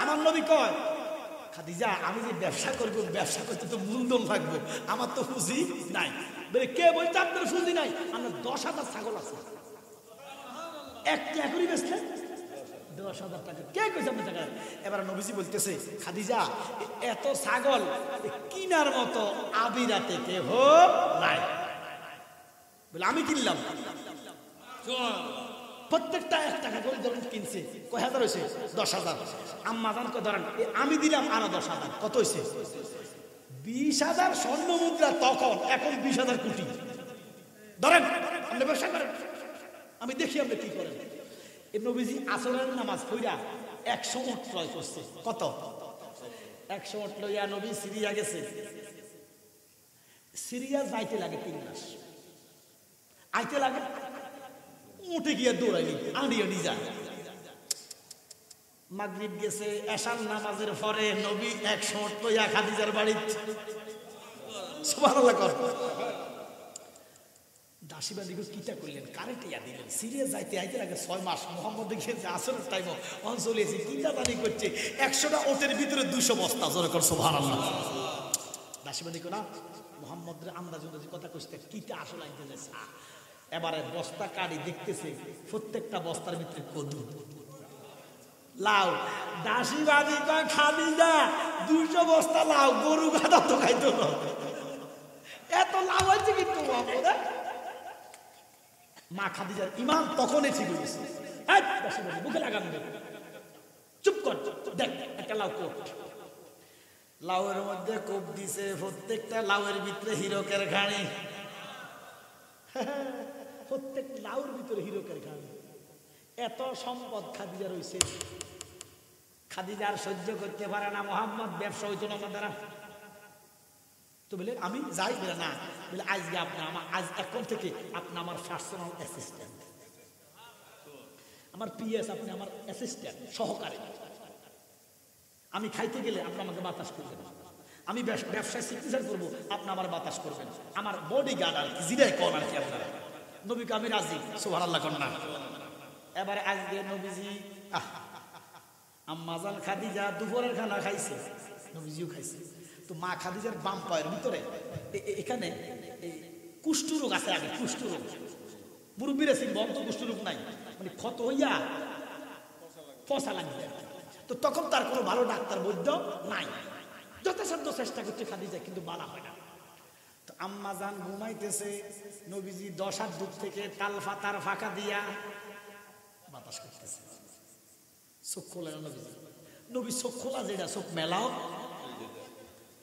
আমার নবী কয়, খাদিজা আমি যে ব্যবসা করবো, ব্যবসা করতে তো মূলধন লাগবো, আমার তো পুঁজি নাই। বলে কে বলছে আপনার পুঁজি নাই? আমার 10,000 ছাগল আছে, একটা করি বেচলে 10,000 টাকা। কে কইছে আপনার টাকা? এবার নবীজি বলতেছে, খাদিজা এত ছাগল কিনার মতো আবিরাতে কেহ নাই। বলে আমি কিনলাম, প্রত্যেকটা 1 টাকা করে ধরেন কিনছে, কয় হাজার হয়েছে? 10,000। আম্মা জান কয় ধরেন আমি দিলাম আরো 10,000, কত হয়েছে? 20,000 স্বর্ণ মুদ্রা তখন, এখন 20,000 কোটি। ধরেন আপনি ব্যবসা করেন, আমি দেখি আপনি কি করেন। এই নবীজি আসরের নামাজ পড়া 100 উট ক্রয় করছে। কত? 100 উট লইয়া নবী সিরিয়া গেছে। সিরিয়া যাইতে লাগে 3 মাস, আইতে লাগে উঠে গিয়ে দৌড়াইনি আনিয়ে নিয়ে যায়। মাগরিব গেছে, এশার নামাজের পরে নবী 100 উট লইয়া খাদিজার বাড়িতে, সুবহানাল্লাহ কর। দাসীবাদীকে কিটা করলেন, কারেন্ট ইয়া দিলেন, সিরিয়া যাইতে আইতে লাগে 6 মাস। মোহাম্মদ আসরের টাইমও অঞ্চল এসে কিটা দানি করছে, 100টা ওটের ভিতরে 200 বস্তা, জোরে কর সুবহানাল্লাহ। দাসীবাদী না মোহাম্মদের আন্দাজ কথা কইতে কিটা আসলে আইতে যাচ্ছে। এবারে বস্তা কাড়ি দেখতেছে, প্রত্যেকটা বস্তার ভিতরে কদু, লাউ। দাসীবাদী কয় খাদিজা 200 বস্তা লাউ, গরু গাদা তো খাইতো না, এত লাউ হয়েছে কিন্তু মা খাদিজার ইমান তখনই ঠিক হয়েছে। বুকে লাগান, চুপ কর, দেখ একটা লাউ কোট, লাউয়ের মধ্যে কোপ দিছে, প্রত্যেকটা লাউয়ের ভিতরে হীরকের ঘানি, প্রত্যেক লাউর ভিতরে হীরকের ঘানি। এত সম্পদ খাদিজার হয়েছে, খাদিজার সহ্য করতে পারে না। মোহাম্মদ ব্যবসা হইতো না আমার দ্বারা, তো বলে আমি যাই, বলে না, বলে আজকে আপনি আমার, আজ এখন থেকে আপনি আমার পার্সোনাল অ্যাসিস্ট্যান্ট, আমার পিএস, আপনি আমার অ্যাসিস্ট্যান্ট, সহকারী। আমি খাইতে গেলে আপনি আমাকে বাতাস করবেন, আমি ব্যবসায় সিগনেচার করবো, আপনি আমার বাতাস করবেন, আমার বডি গার্ড আর কি, জিরাই কন আর কি আপনারা। নবীকে আমি রাজি, সুবহানাল্লাহ কর না। এবারে আজকে নবীজি আম্মা জান খাদিজা দুপুরের খানা খাইছে, নবীজিও খাইছে। তো মা খাদিজার বাম পায়ের ভিতরে এখানে কুষ্ঠরোগ আছে, আগে কুষ্ঠরোগ, মুরব্বীরা চিনব, তো কুষ্ঠরোগ নাই, মানে ক্ষত হইয়া ফসা লাগবে। তো তখন তার কোনো ভালো ডাক্তার বৈদ্য নাই, যথাসাধ্য চেষ্টা করছে খাদিজা, কিন্তু বালা হয় না। তো আম্মা জান ঘুমাইতেছে, নবীজি 10 হাত দূর থেকে তার ফাঁকা দিয়া বাতাস করতেছে, চোখ খোলে না নবীজি। নবী চোখ খোলা যেটা, চোখ মেলাও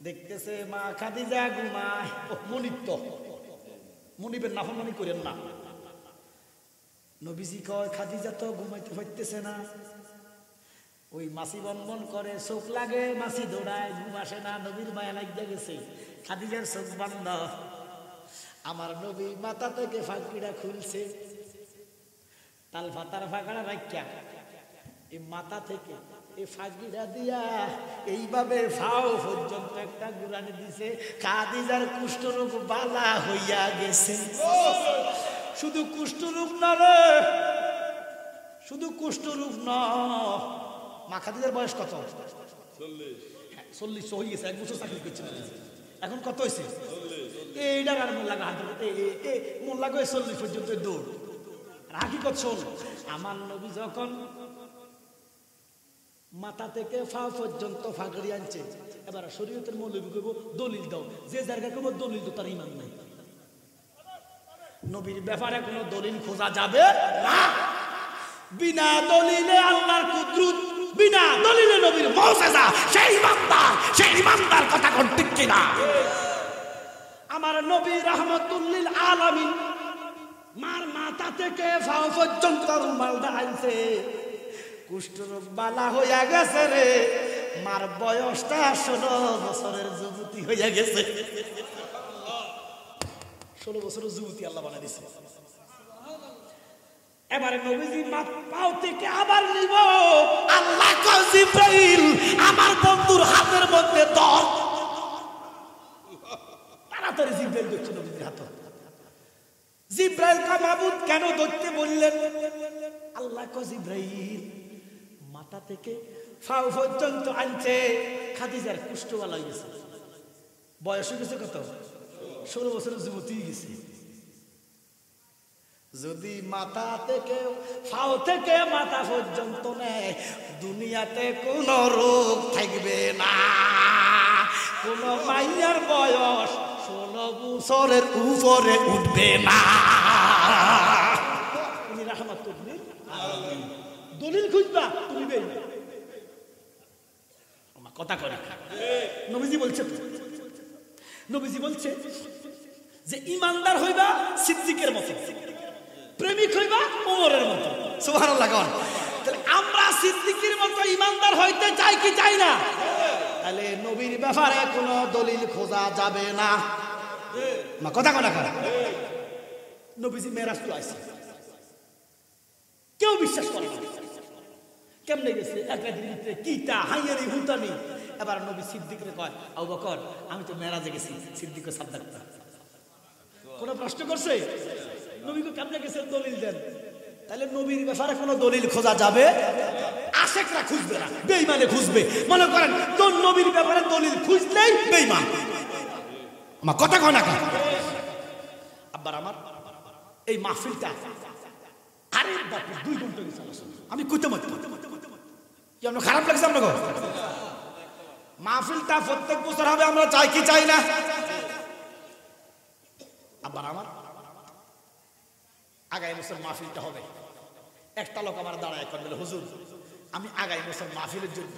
দেখতেছে মা খাদিজা ঘুমায়। মনিব, মনিবের নাফরমানি করেন না। নবীজি কয় খাদিজা তো ঘুমাইতে পারতেছে না, ওই মাসি বনবন করে, চোখ লাগে, মাসি দৌড়ায়, ঘুম আসে না, নবীর মায়া লাগিয়া গেছে, খাদিজার চোখ বন্ধ। আমার নবী মাথা থেকে ফাঁকিটা খুলছে, তার ফাঁকাটা রাখিয়া এই মাথা থেকে এই ফাঁকিটা দিয়া এইভাবে ফাও পর্যন্ত একটা গুরানি দিছে, খাদিজার কুষ্ঠরোগ বালা হইয়া গেছে। শুধু কুষ্ঠরোগ না রে, শুধু কুষ্ঠরোগ না। মা খাদিজার বয়স কত? 40 হয়ে গেছে, 1 বছর চাকরি করছে, এখন কত হয়েছে? এইটার আর মোল্লা হাত মোল্লা গিয়ে 40 পর্যন্ত দৌড়। হাকিকত শোন, আমার নবী যখন মাথা থেকে ফা পর্যন্ত ফাঁকড়ি আনছে, এবার শরীয়তের মৌলবী কইব দলিল দাও, যে জায়গা কইব দলিল তো তার ইমান নাই। নবীর ব্যাপারে কোনো দলিল খোঁজা যাবে না, বিনা দলিলে আল্লাহর কুদরত, বিনা দলিলে নবীর মুজিজা, সেই ইমানদার কথা কোন ঠিক কিনা? আমার নবী রাহমাতুল লিল আলামিন মার মাথা থেকে পাও পর্যন্ত রুমালটা আনছে, কুষ্ঠরোগ বালা হইয়া গেছে রে, মার বয়সটা 16 বছরের যুবতী হইয়া গেছে। 16 বছরের যুবতী আল্লাহ বানাই দিছে। এবারে নবীজি পাও থেকে আবার নিব, আল্লাহ কয় জিবরাইল আমার বন্ধুর হাতের মধ্যে ধর। তাড়াতাড়ি জিবরাইল ধরছে নবীজির হাত। জিবরাইল কা মাবুদ কেন ধরতে বললেন? আল্লাহ কয় জিবরাইল মাথা থেকে পাও পর্যন্ত আনছে, খাদিজার কুষ্ঠবালা হয়ে গেছে, বয়স হয়ে গেছে কত? 16 বছরের যুবতী গেছে। যদি মাথা থেকে পাও থেকে মাথা পর্যন্ত নেয়, দুনিয়াতে কোন রোগ থাকবে না। কোন মাইয়ার বয়স 16 বছরের উপরে উঠবে না। তুমি রাহমাতুল্লিল আলামিন। দলিল খুঁজবা তুমি বেই না, কথা করে নবীজি বলছে। নবীজি বলছে যে ইমানদার হইবা সিদ্দিকের মতো, প্রেমিক হইবা ওমরের মতো। সুবহানাল্লাহ। তাহলে আমরা সিদ্দিকের মতো ইমানদার হইতে চাই কি চাই না? তাহলে নবীর ব্যাপারে কোনো দলিল খোঁজা যাবে না। কথা কথা করে নবীজি মেরাজ তো আসছে, কেউ বিশ্বাস করে না। কেমনে গেছে? এক রাতের ভিতরে কিটা হাইয়ারি হুতানি। এবার নবী সিদ্দিকরে কয়, আবু বকর আমি তো মেরাজে গেছি। সিদ্দিক সাদ্দাক কোন প্রশ্ন করছে? নবীকে কেমনে গেছে দলিল দেন। তাহলে নবীর ব্যাপারে কোনো দলিল খোঁজা যাবে? আশেকরা খুঁজবে না, বেঈমানে খুঁজবে। মনে করেন তোর নবীর ব্যাপারে দলিল খুঁজলেই বেঈমান। আমার কথা কয় না কেন? আব্বার আমার এই মাহফিলটা আরে বাপু 2 ঘন্টা গেছে আমি কইতে মত কি আমরা খারাপ লাগছে আপনাকে? মাহফিলটা প্রত্যেক বছর হবে, আমরা চাই কি চাই না? আব্বার আমার আগামী বছর মাহফিলটা হবে। একটা লোক আমার দাঁড়ায় এখন বলে, হুজুর আমি আগামী বছর মাহফিলের জন্য